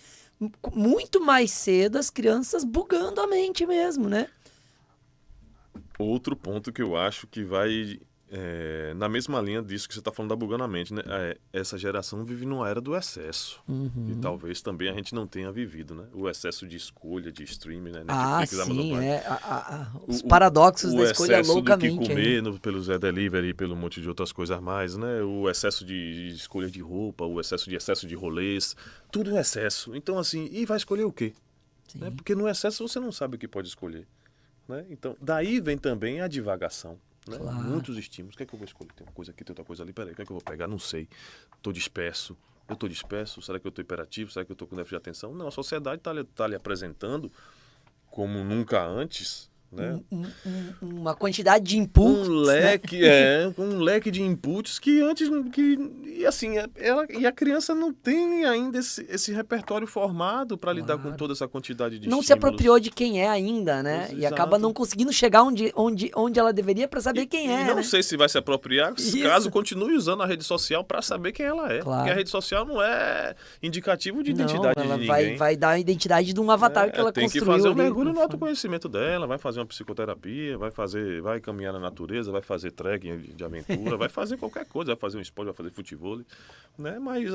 muito mais cedo as crianças bugando a mente mesmo, né? Outro ponto que eu acho que vai na mesma linha disso que você está falando da bugando a mente, né? Essa geração vive numa era do excesso. E talvez também a gente não tenha vivido, né? O excesso de escolha, de streaming, né? Netflix, sim, os paradoxos da escolha loucamente. O excesso do que comer pelo Zé Delivery e pelo monte de outras coisas mais, né? O excesso de escolha de roupa, o excesso de rolês, tudo é excesso. Então, assim, e vai escolher o quê? Né? Porque no excesso você não sabe o que pode escolher. Né? Então, daí vem também a divagação. Né? Claro. Muitos estímulos. O que é que eu vou escolher? Tem uma coisa aqui, tem outra coisa ali. Peraí, o que é que eu vou pegar? Não sei. Estou disperso. Eu estou disperso? Será que eu estou hiperativo? Será que eu estou com déficit de atenção? Não, a sociedade está lhe apresentando como nunca antes né? Uma quantidade de inputs, Um leque de inputs que antes e assim, e a criança não tem ainda esse repertório formado para lidar com toda essa quantidade de não estímulos. se apropriou de quem é ainda, né? Exato. E acaba não conseguindo chegar onde ela deveria para saber quem é, E não né? sei se vai se apropriar caso continue usando a rede social para saber quem ela é. Claro. Porque a rede social não é indicativo de identidade ela de ninguém. vai dar a identidade de um avatar que ela tem construiu. Tem que fazer um ali, mergulho no autoconhecimento dela, vai fazer uma psicoterapia, vai caminhar na natureza, vai fazer trekking de aventura, vai fazer qualquer coisa, vai fazer um esporte, vai fazer futebol, né? Mas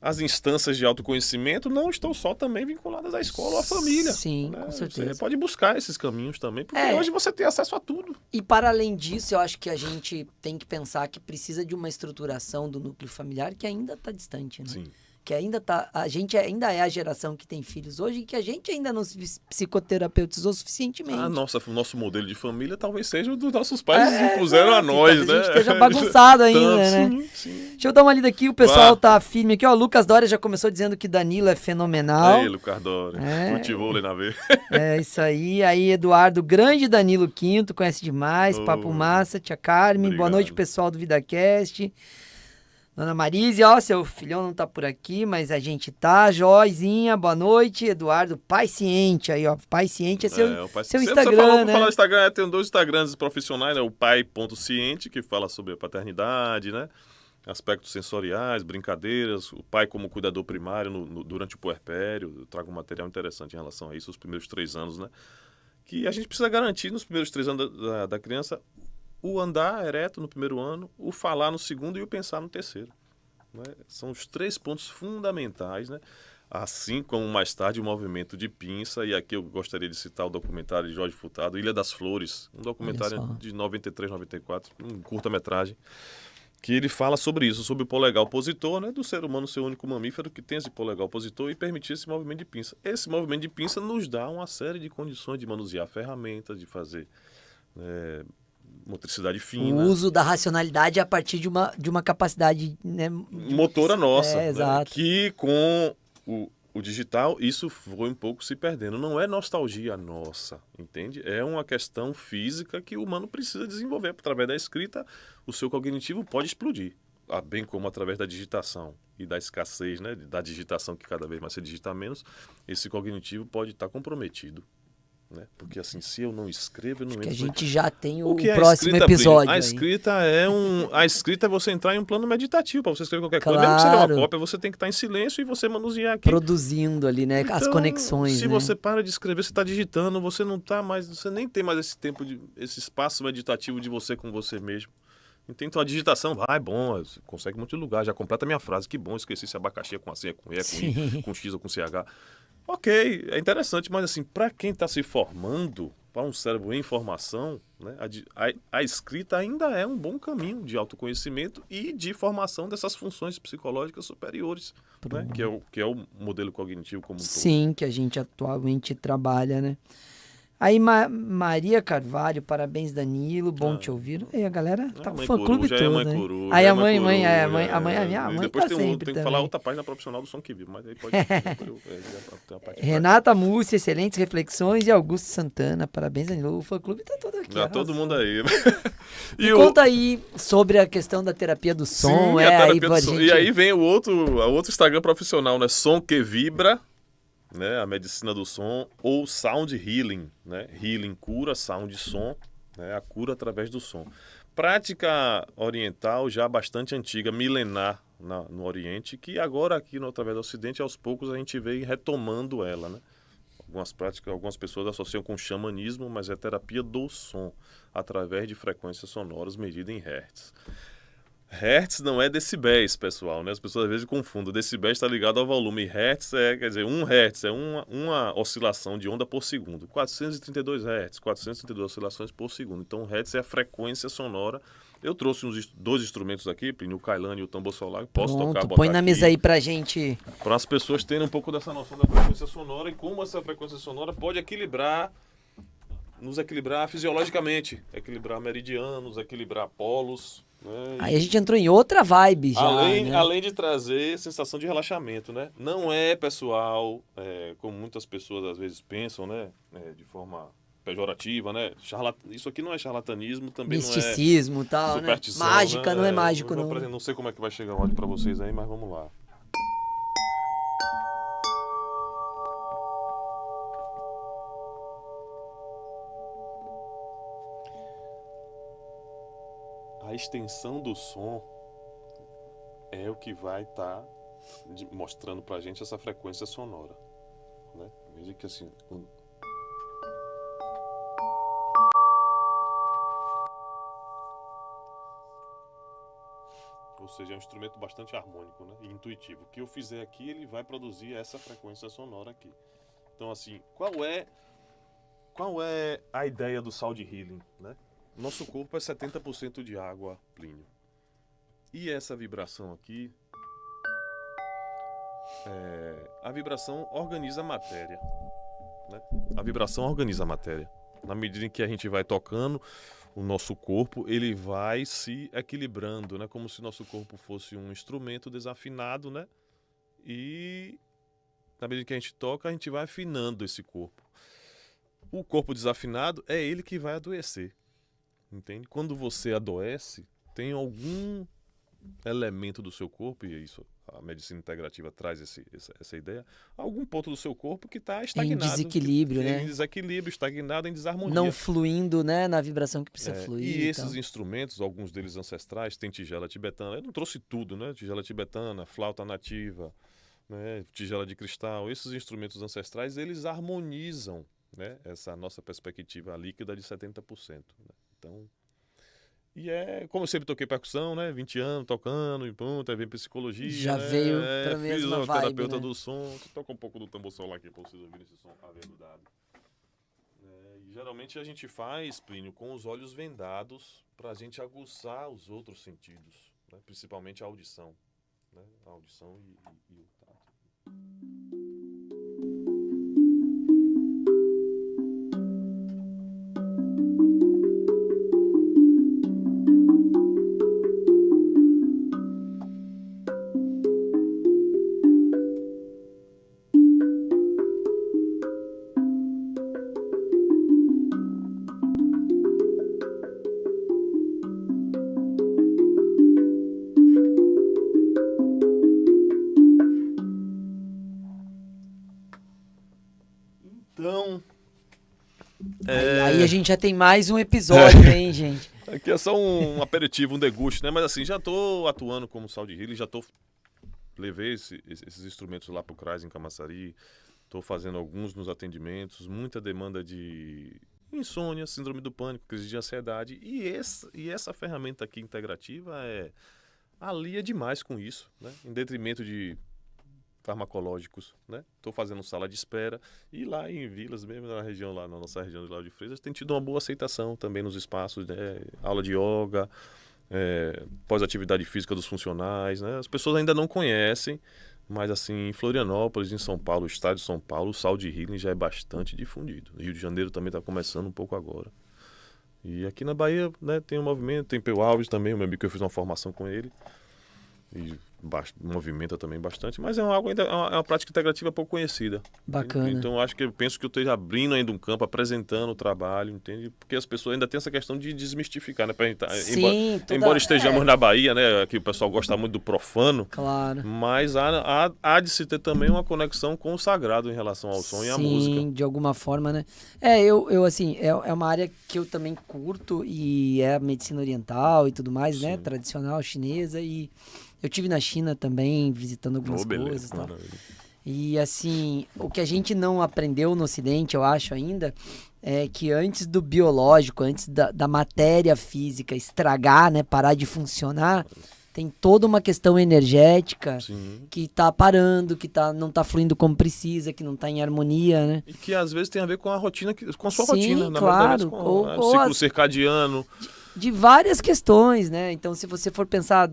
as instâncias de autoconhecimento não estão só também vinculadas à escola ou à família. Sim, né? com certeza. Você pode buscar esses caminhos também, porque hoje você tem acesso a tudo. E para além disso, eu acho que a gente tem que pensar que precisa de uma estruturação do núcleo familiar que ainda está distante, né? Sim. Que a gente ainda é a geração que tem filhos hoje e que a gente ainda não se psicoterapeutilizou suficientemente. O nosso modelo de família talvez seja o dos nossos pais impuseram a nós, né? A gente esteja bagunçado ainda, né? Sim. Deixa eu dar uma lida aqui, o pessoal tá firme aqui, ó. O Lucas Dória já começou dizendo que Danilo é fenomenal. Aí, Lucas Dória. Futebol na veia. É isso aí. Aí, Eduardo, grande Danilo Quinto, conhece demais. Papo massa, tia Carmen. Obrigado. Boa noite, pessoal do VidaCast. Dona Marise, ó, seu filhão não tá por aqui, mas a gente tá. Joizinha, boa noite. Eduardo, pai ciente aí, ó. Pai ciente é seu Instagram, você falou, né? Falar Instagram, tem 2 Instagrams profissionais, né? O pai.ciente, que fala sobre a paternidade, né? Aspectos sensoriais, brincadeiras, o pai como cuidador primário durante o puerpério. Eu trago um material interessante em relação a isso, os primeiros 3 anos, né? Que a gente precisa garantir nos primeiros 3 anos da criança o andar ereto no primeiro ano, o falar no segundo e o pensar no terceiro. Né? São os 3 pontos fundamentais, né? Assim como mais tarde o movimento de pinça, e aqui eu gostaria de citar o documentário de Jorge Furtado, Ilha das Flores, um documentário de 93, 94, um curta-metragem, que ele fala sobre isso, sobre o polegar opositor, né, do ser humano ser o único mamífero que tem esse polegar opositor e permitir esse movimento de pinça. Esse movimento de pinça nos dá uma série de condições de manusear ferramentas, de fazer motricidade fina. O uso da racionalidade a partir de uma capacidade, né, motora nossa, né, exato. Que com o digital isso foi um pouco se perdendo. Não é nostalgia nossa, entende? É uma questão física que o humano precisa desenvolver. Através da escrita, o seu cognitivo pode explodir, bem como através da digitação e da escassez, né, da digitação, que cada vez mais se digita menos, esse cognitivo pode estar comprometido. Né? Porque assim, se eu não escrevo, eu não entro. Que a gente já tem o que próximo escrita, episódio. A escrita a escrita é você entrar em um plano meditativo para você escrever qualquer claro. coisa. Mesmo que você dê uma cópia, você tem que estar em silêncio e você manusear aqui. Produzindo ali, né? Então, as conexões. Se você para de escrever, você está digitando, você não tá mais. Você nem tem mais esse tempo, esse espaço meditativo de você com você mesmo. Então a digitação vai, bom, você consegue um monte de lugar, já completa a minha frase, que bom, esqueci se abacaxi é com assim, é com E, é com X ou com CH. Ok, é interessante, mas assim, para quem está se formando, para um cérebro em formação, né, a escrita ainda é um bom caminho de autoconhecimento e de formação dessas funções psicológicas superiores, né, que é o modelo cognitivo como um todo. Sim, que a gente atualmente trabalha, né? Aí, Maria Carvalho, parabéns, Danilo, bom te ouvir. E a galera tá com o fã-clube todo, né? Aí a mãe depois tá sempre tem que falar outra página profissional do Som que Vive, mas aí pode... Renata Múcia, excelentes reflexões, e Augusto Santana, parabéns, Danilo. O fã-clube tá todo aqui. Tá todo mundo aí. E conta aí sobre a questão da terapia do som. Sim, a terapia do som. E aí vem o outro Instagram profissional, né? Som que Vibra. Né, a medicina do som, ou sound healing, né? Healing, cura, sound, som, né? A cura através do som. Prática oriental já bastante antiga, milenar no Oriente, que agora aqui através do Ocidente, aos poucos a gente vem retomando ela, né? Algumas pessoas associam com xamanismo, mas é terapia do som, através de frequências sonoras medidas em hertz. Hertz não é decibéis, pessoal, né? As pessoas às vezes confundem. Decibéis está ligado ao volume. Hertz quer dizer, 1 Hertz é uma oscilação de onda por segundo. 432 Hertz, 432 oscilações por segundo. Então, Hertz é a frequência sonora. Eu trouxe 2 instrumentos aqui, o Kailane e o tambor solar. Posso tocar, põe na mesa aí pra gente. Para as pessoas terem um pouco dessa noção da frequência sonora e como essa frequência sonora pode nos equilibrar fisiologicamente. Equilibrar meridianos, equilibrar polos. Aí a gente entrou em outra vibe já, além de trazer sensação de relaxamento, né? Não é, pessoal, como muitas pessoas às vezes pensam, né? De forma pejorativa, né? Isso aqui não é charlatanismo, também misticismo e tal, né? Mágica, né? não é mágico, não. Não sei como é que vai chegar o áudio pra vocês aí, mas vamos lá. A extensão do som é o que vai estar mostrando pra gente essa frequência sonora, né? Veja que assim... Ou seja, é um instrumento bastante harmônico, né? E intuitivo. O que eu fizer aqui, ele vai produzir essa frequência sonora aqui. Então, assim, qual é a ideia do sound healing, né? Nosso corpo é 70% de água, Plínio. E essa vibração aqui, a vibração organiza a matéria, né? A vibração organiza a matéria. Na medida em que a gente vai tocando, o nosso corpo ele vai se equilibrando, né? Como se nosso corpo fosse um instrumento desafinado, né? E na medida que a gente toca, a gente vai afinando esse corpo. O corpo desafinado é ele que vai adoecer, entende? Quando você adoece, tem algum elemento do seu corpo, e isso a medicina integrativa traz essa ideia, algum ponto do seu corpo que está estagnado. Em desequilíbrio, né? Em desequilíbrio, estagnado, em desarmonia. Não fluindo, né, na vibração que precisa fluir. E esses instrumentos, alguns deles ancestrais, tem tigela tibetana. Eu não trouxe tudo, né? Tigela tibetana, flauta nativa, né? Tigela de cristal. Esses instrumentos ancestrais, eles harmonizam, né, essa nossa perspectiva líquida de 70%. Né? Então... E como eu sempre toquei percussão, né? 20 anos tocando, e ponto, aí vem psicologia. Já né? veio pra mesma vibe, terapeuta né? do som. Toca um pouco do tambor solar aqui pra vocês ouvirem esse som aveludado. E geralmente a gente faz, Plínio, com os olhos vendados pra gente aguçar os outros sentidos, né? Principalmente a audição. Né? A audição e o tato. Então... Aí a gente já tem mais um episódio, hein, gente? Aqui é só um aperitivo, um deguste, né? Mas assim, já tô atuando como sound healer, levei esses instrumentos lá pro CRAS em Camaçari, tô fazendo alguns nos atendimentos, muita demanda de insônia, síndrome do pânico, crise de ansiedade, e essa ferramenta aqui integrativa alia demais com isso, né? Em detrimento de farmacológicos, né? Estou fazendo sala de espera e lá em Vilas, mesmo na região lá, na nossa região de Lauro de Freitas, tem tido uma boa aceitação também nos espaços, né? Aula de yoga, pós-atividade física dos funcionais, né? As pessoas ainda não conhecem, mas assim, em Florianópolis, em São Paulo, o estado de São Paulo, o sound healing já é bastante difundido. Rio de Janeiro também está começando um pouco agora. E aqui na Bahia, né, tem um movimento, tem Peu Alves também, o meu amigo que eu fiz uma formação com ele. E movimenta também bastante, mas é uma prática integrativa pouco conhecida. Bacana. Então eu penso que eu esteja abrindo ainda um campo, apresentando o trabalho, entende? Porque as pessoas ainda têm essa questão de desmistificar, né? Sim, embora estejamos na Bahia, né? Que o pessoal gosta muito do profano. Claro. Mas há de se ter também uma conexão com o sagrado em relação ao som e à música. Sim, de alguma forma, né? Eu assim, é uma área que eu também curto e é a medicina oriental e tudo mais, né? Tradicional, chinesa, e eu tive na China também, visitando algumas coisas e tal. E assim, o que a gente não aprendeu no Ocidente, eu acho ainda, é que antes do biológico, antes da matéria física estragar, né, parar de funcionar, tem toda uma questão energética que tá parando, que não tá fluindo como precisa, que não tá em harmonia, né? E que às vezes tem a ver com a rotina, com a sua Sim, rotina, na claro. verdade, com o ciclo circadiano. De várias questões, né? Então, se você for pensar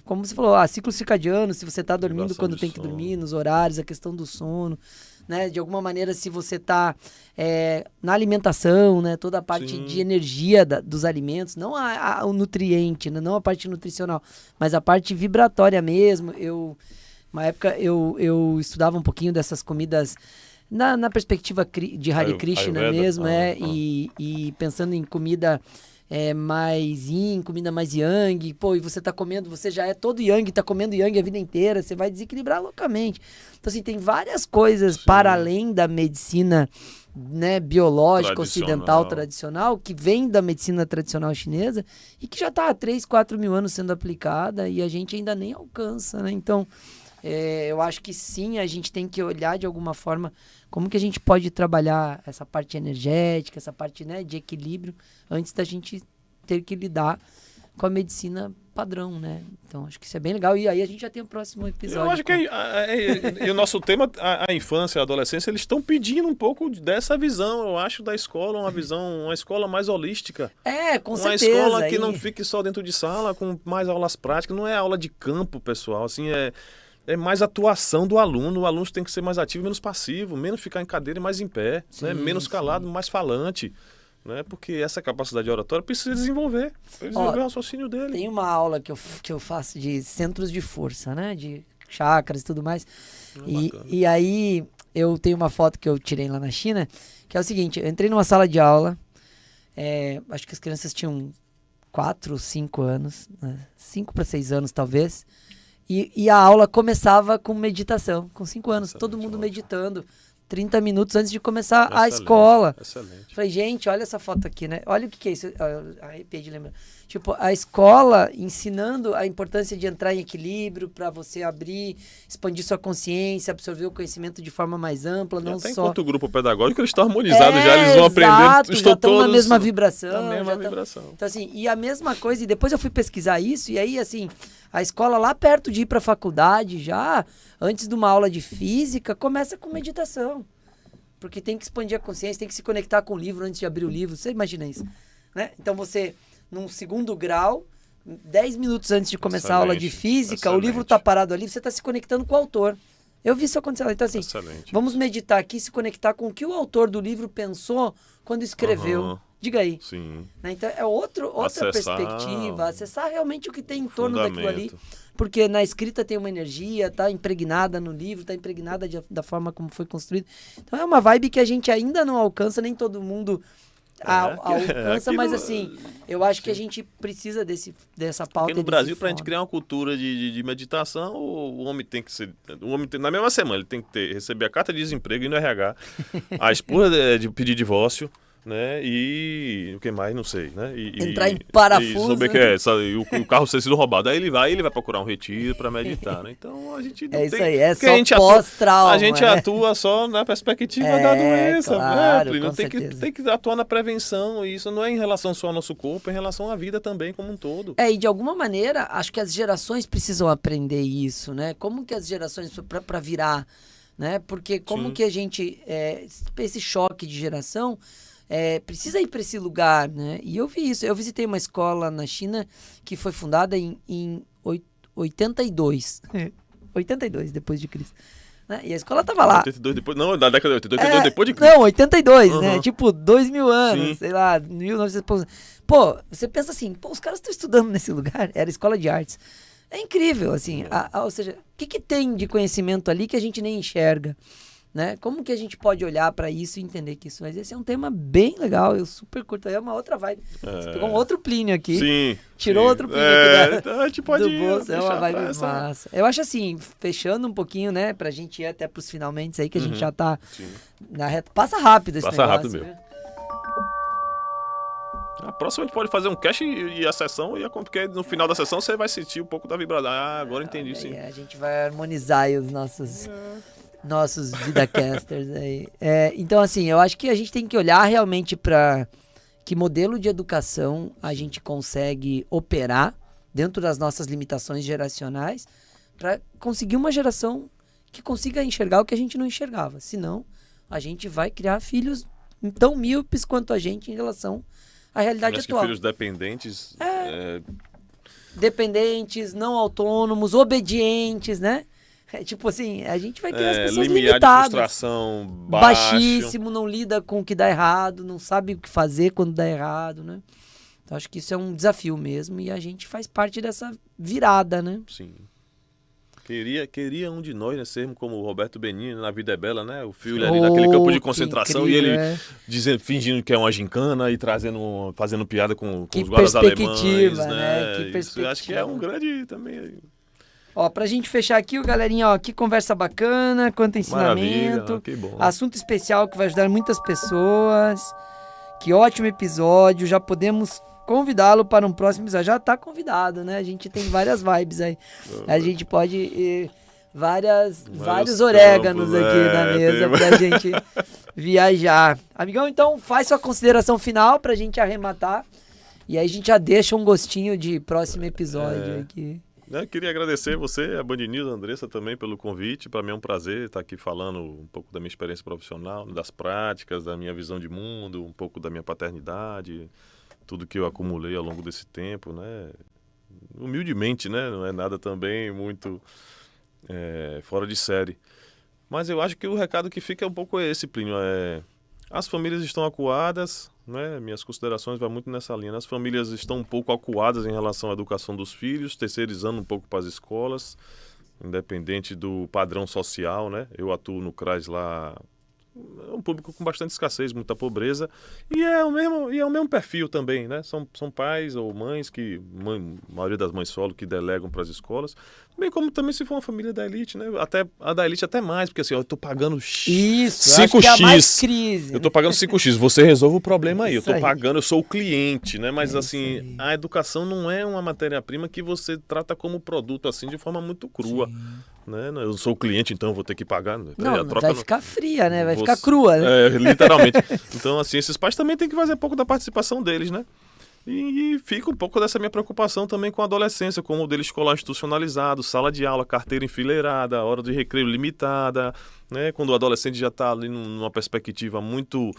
como você falou, ciclo circadiano, se você tá dormindo quando tem que dormir, nos horários, a questão do sono, né? De alguma maneira, se você tá na alimentação, né? Toda a parte de energia dos alimentos, não o nutriente, né? Não a parte nutricional, mas a parte vibratória mesmo. Uma época eu estudava um pouquinho dessas comidas na perspectiva de Hare Krishna Ayurveda? mesmo, e pensando em comida mais yin, comida mais yang, pô, e você tá comendo, você já é todo yang, tá comendo yang a vida inteira, você vai desequilibrar loucamente. Então, assim, tem várias coisas para além da medicina, né, biológica, ocidental, tradicional, que vem da medicina tradicional chinesa e que já tá há 3, 4 mil anos sendo aplicada e a gente ainda nem alcança, né? Então, eu acho que sim, a gente tem que olhar de alguma forma como que a gente pode trabalhar essa parte energética, essa parte, né, de equilíbrio, antes da gente ter que lidar com a medicina padrão, né? Então, acho que isso é bem legal. E aí a gente já tem o próximo episódio. Eu acho que e o nosso tema, a infância e a adolescência, eles estão pedindo um pouco dessa visão, eu acho, da escola, uma escola mais holística. Com certeza. Uma escola que não fique só dentro de sala, com mais aulas práticas. Não é aula de campo, pessoal, assim, é mais atuação do aluno. O aluno tem que ser mais ativo, menos passivo, menos ficar em cadeira e mais em pé, né? Menos calado, mais falante. Né? Porque essa capacidade oratória precisa desenvolver o raciocínio dele. Tem uma aula que eu faço de centros de força, né? De chakras e tudo mais. E aí eu tenho uma foto que eu tirei lá na China, que é o seguinte, eu entrei numa sala de aula, acho que as crianças tinham 4 ou 5 anos, né? 5 para 6 anos talvez, e a aula começava com meditação, com 5 anos, todo mundo meditando. 30 minutos antes de começar a escola. Excelente. Falei, gente, olha essa foto aqui, né? Olha o que é isso. Arrepiei de lembrar. Tipo, a escola ensinando a importância de entrar em equilíbrio para você abrir, expandir sua consciência, absorver o conhecimento de forma mais ampla, não até só... enquanto o grupo pedagógico, eles estão harmonizados já, eles vão aprendendo. Já estão na mesma vibração. Na mesma vibração. Então, assim, e a mesma coisa, e depois eu fui pesquisar isso, e aí, assim, a escola lá perto de ir para a faculdade já, antes de uma aula de física, começa com meditação. Porque tem que expandir a consciência, tem que se conectar com o livro antes de abrir o livro. Você imagina isso, né? Então você, num segundo grau, 10 minutos antes de começar a aula de física, o livro está parado ali, você está se conectando com o autor. Eu vi isso acontecer. Então, assim, vamos meditar aqui, se conectar com o que o autor do livro pensou quando escreveu. Diga aí. Sim. Né? Então, é outra perspectiva, acessar realmente o que tem em torno daquilo ali. Porque na escrita tem uma energia, tá impregnada no livro, tá impregnada da forma como foi construído. Então é uma vibe que a gente ainda não alcança, nem todo mundo alcança, mas assim, eu acho que a gente precisa dessa pauta. Porque no Brasil, pra gente criar uma cultura de meditação, o homem tem que ser... na mesma semana, ele tem que receber a carta de desemprego e no RH, a esposa de pedir divórcio, né? E o que mais, não sei, né? Entrar em parafuso. E o carro ser sido roubado. Aí ele vai procurar um retiro para meditar, né? Então a gente não isso aí, é só pós-trauma. A gente atua só na perspectiva da doença, claro, né? Tem que atuar na prevenção, e isso não é em relação só ao nosso corpo, é em relação à vida também como um todo. E de alguma maneira, acho que as gerações precisam aprender isso, né? Como que as gerações, para virar, né? Porque como que a gente, esse choque de geração... precisa ir para esse lugar, né? E eu vi isso. Eu visitei uma escola na China que foi fundada em 82. 82 depois de Cristo. Né? E a escola tava lá. 82 depois, não, da década de 82 depois de Cristo. Não, 82, né? Tipo, 2000 anos, sei lá, 1900. Pô, você pensa assim, os caras estão estudando nesse lugar. Era escola de artes. É incrível, assim. Ou seja, o que tem de conhecimento ali que a gente nem enxerga? Né? Como que a gente pode olhar para isso e entender que isso... Mas esse é um tema bem legal, eu super curto. É uma outra vibe. Você pegou um outro Plínio aqui. Sim. Tirou outro Plínio aqui então a gente pode do bolso. É uma vibe massa. Eu acho assim, fechando um pouquinho, né? Pra gente ir até pros finalmente aí, que a gente já tá na reta. Passa rápido esse negócio. Passa rápido mesmo. Né? A próxima a gente pode fazer um cast e a sessão, porque no final da sessão você vai sentir um pouco da vibração. Agora entendi, sim. A gente vai harmonizar aí os nossos VidaCasters aí. Então, assim, eu acho que a gente tem que olhar realmente para que modelo de educação a gente consegue operar dentro das nossas limitações geracionais para conseguir uma geração que consiga enxergar o que a gente não enxergava. Senão, a gente vai criar filhos tão míopes quanto a gente em relação à realidade atual. Filhos dependentes. Dependentes, não autônomos, obedientes, né? Tipo assim, a gente vai criar as pessoas limiar limitadas. De frustração baixíssimo, não lida com o que dá errado, não sabe o que fazer quando dá errado, né? Então acho que isso é um desafio mesmo e a gente faz parte dessa virada, né? Sim. Queria um de nós, né? Sermos como o Roberto Benigni na Vida é Bela, né? O filho ali naquele campo de concentração incrível, e ele fingindo que é uma gincana e fazendo piada com que os guardas alemães, né? Que perspectiva. Isso, eu acho que é um grande também. Ó, pra gente fechar aqui, galerinha, ó, que conversa bacana, quanto ensinamento. Maravilha, que bom. Assunto especial que vai ajudar muitas pessoas. Que ótimo episódio, já podemos convidá-lo para um próximo episódio. Já tá convidado, né? A gente tem várias vibes aí. A gente pode vários oréganos aqui na mesa pra gente viajar. Amigão, então faz sua consideração final pra gente arrematar. E aí a gente já deixa um gostinho de próximo episódio aqui. Eu queria agradecer você, a Band News, a Andressa também pelo convite. Para mim é um prazer estar aqui falando um pouco da minha experiência profissional, das práticas, da minha visão de mundo, um pouco da minha paternidade, tudo que eu acumulei ao longo desse tempo, né? Humildemente, né? Não é nada também muito fora de série. Mas eu acho que o recado que fica é um pouco esse, Plínio. As famílias estão acuadas, né? Minhas considerações vão muito nessa linha. As famílias estão um pouco acuadas em relação à educação dos filhos, terceirizando um pouco para as escolas, independente do padrão social, né? Eu atuo no CRAS lá, é um público com bastante escassez, muita pobreza, e é o mesmo perfil também, né? São pais ou mães a maioria das mães solo que delegam para as escolas, bem como também se for uma família da elite, né? Até a da elite até mais, porque assim, eu tô pagando Isso, 5x. acho que é a mais crise. Eu tô pagando 5x, você resolve o problema aí. Isso eu tô pagando, eu sou o cliente, né? Mas assim, aí. a educação não é uma matéria-prima que você trata como produto assim de forma muito crua. Né? Eu sou o cliente, então eu vou ter que pagar. Não, vai ficar fria, né? Vai ficar crua, né? Literalmente. Então, assim, esses pais também têm que fazer pouco da participação deles, né? E fica um pouco dessa minha preocupação também com a adolescência, com o modelo escolar institucionalizado, sala de aula, carteira enfileirada, hora de recreio limitada, né? Quando o adolescente já está ali numa perspectiva muito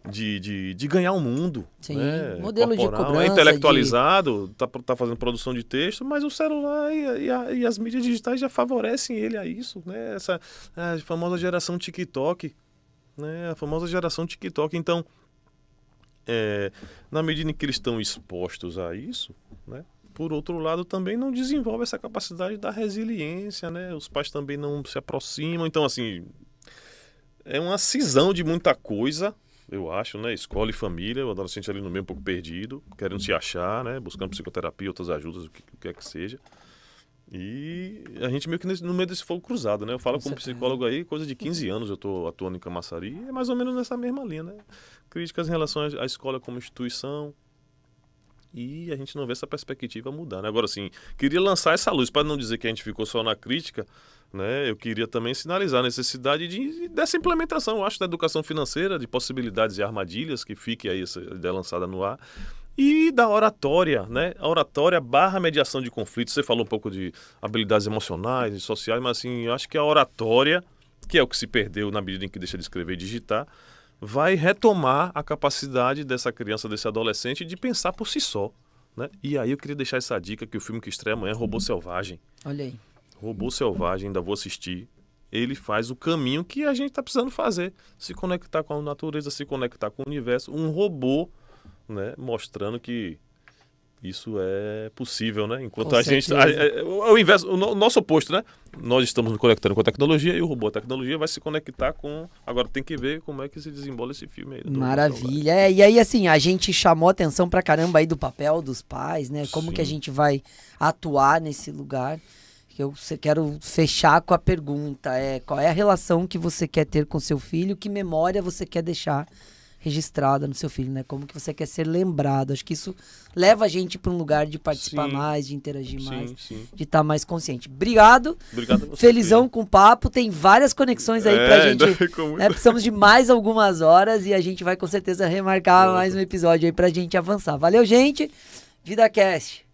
de ganhar o mundo. Sim, né? Modelo corporal, de cobrança. Intelectualizado, tá fazendo produção de texto, mas o celular e as mídias digitais já favorecem ele a isso, né? Essa a famosa geração TikTok, né? A famosa geração TikTok. Então, na medida em que eles estão expostos a isso, né? Por outro lado, também não desenvolve essa capacidade da resiliência, né? Os pais também não se aproximam. Então, assim, é uma cisão de muita coisa, eu acho, né? Escola e família, o adolescente ali no meio um pouco perdido, querendo se achar, né? Buscando psicoterapia, outras ajudas, o que quer que seja. E a gente meio que no meio desse fogo cruzado, né? Eu falo como psicólogo aí, coisa de 15 anos eu tô atuando em Camaçari, é mais ou menos nessa mesma linha, né? Críticas em relação à escola como instituição, e a gente não vê essa perspectiva mudar, né? Agora, assim, queria lançar essa luz, para não dizer que a gente ficou só na crítica, né? Eu queria também sinalizar a necessidade dessa implementação, eu acho, da educação financeira, de possibilidades e armadilhas, que fique aí essa ideia lançada no ar, e da oratória, né? A oratória / mediação de conflitos. Você falou um pouco de habilidades emocionais e sociais, mas assim, eu acho que a oratória, que é o que se perdeu na medida em que deixa de escrever e digitar, vai retomar a capacidade dessa criança, desse adolescente, de pensar por si só, né? E aí eu queria deixar essa dica, que o filme que estreia amanhã é Robô Selvagem. Olha aí. Robô Selvagem, ainda vou assistir. Ele faz o caminho que a gente está precisando fazer. Se conectar com a natureza, se conectar com o universo. Um robô, né, mostrando que isso é possível, né? Enquanto Com a gente... o inverso, o nosso oposto, né? Nós estamos nos conectando com a tecnologia e o robô, a tecnologia, vai se conectar com... Agora tem que ver como é que se desembola esse filme aí. Maravilha. E aí, assim, a gente chamou atenção pra caramba aí do papel dos pais, né? Como que a gente vai atuar nesse lugar. Eu quero fechar com a pergunta, qual é a relação que você quer ter com seu filho, que memória você quer deixar registrada no seu filho, né? Como que você quer ser lembrado. Acho que isso leva a gente para um lugar de participar mais, de interagir mais, de estar mais consciente. Obrigado. Obrigado a você. Felizão com o papo. Tem várias conexões aí pra gente. Precisamos de mais algumas horas e a gente vai com certeza remarcar mais um episódio aí pra gente avançar. Valeu, gente. VidaCast.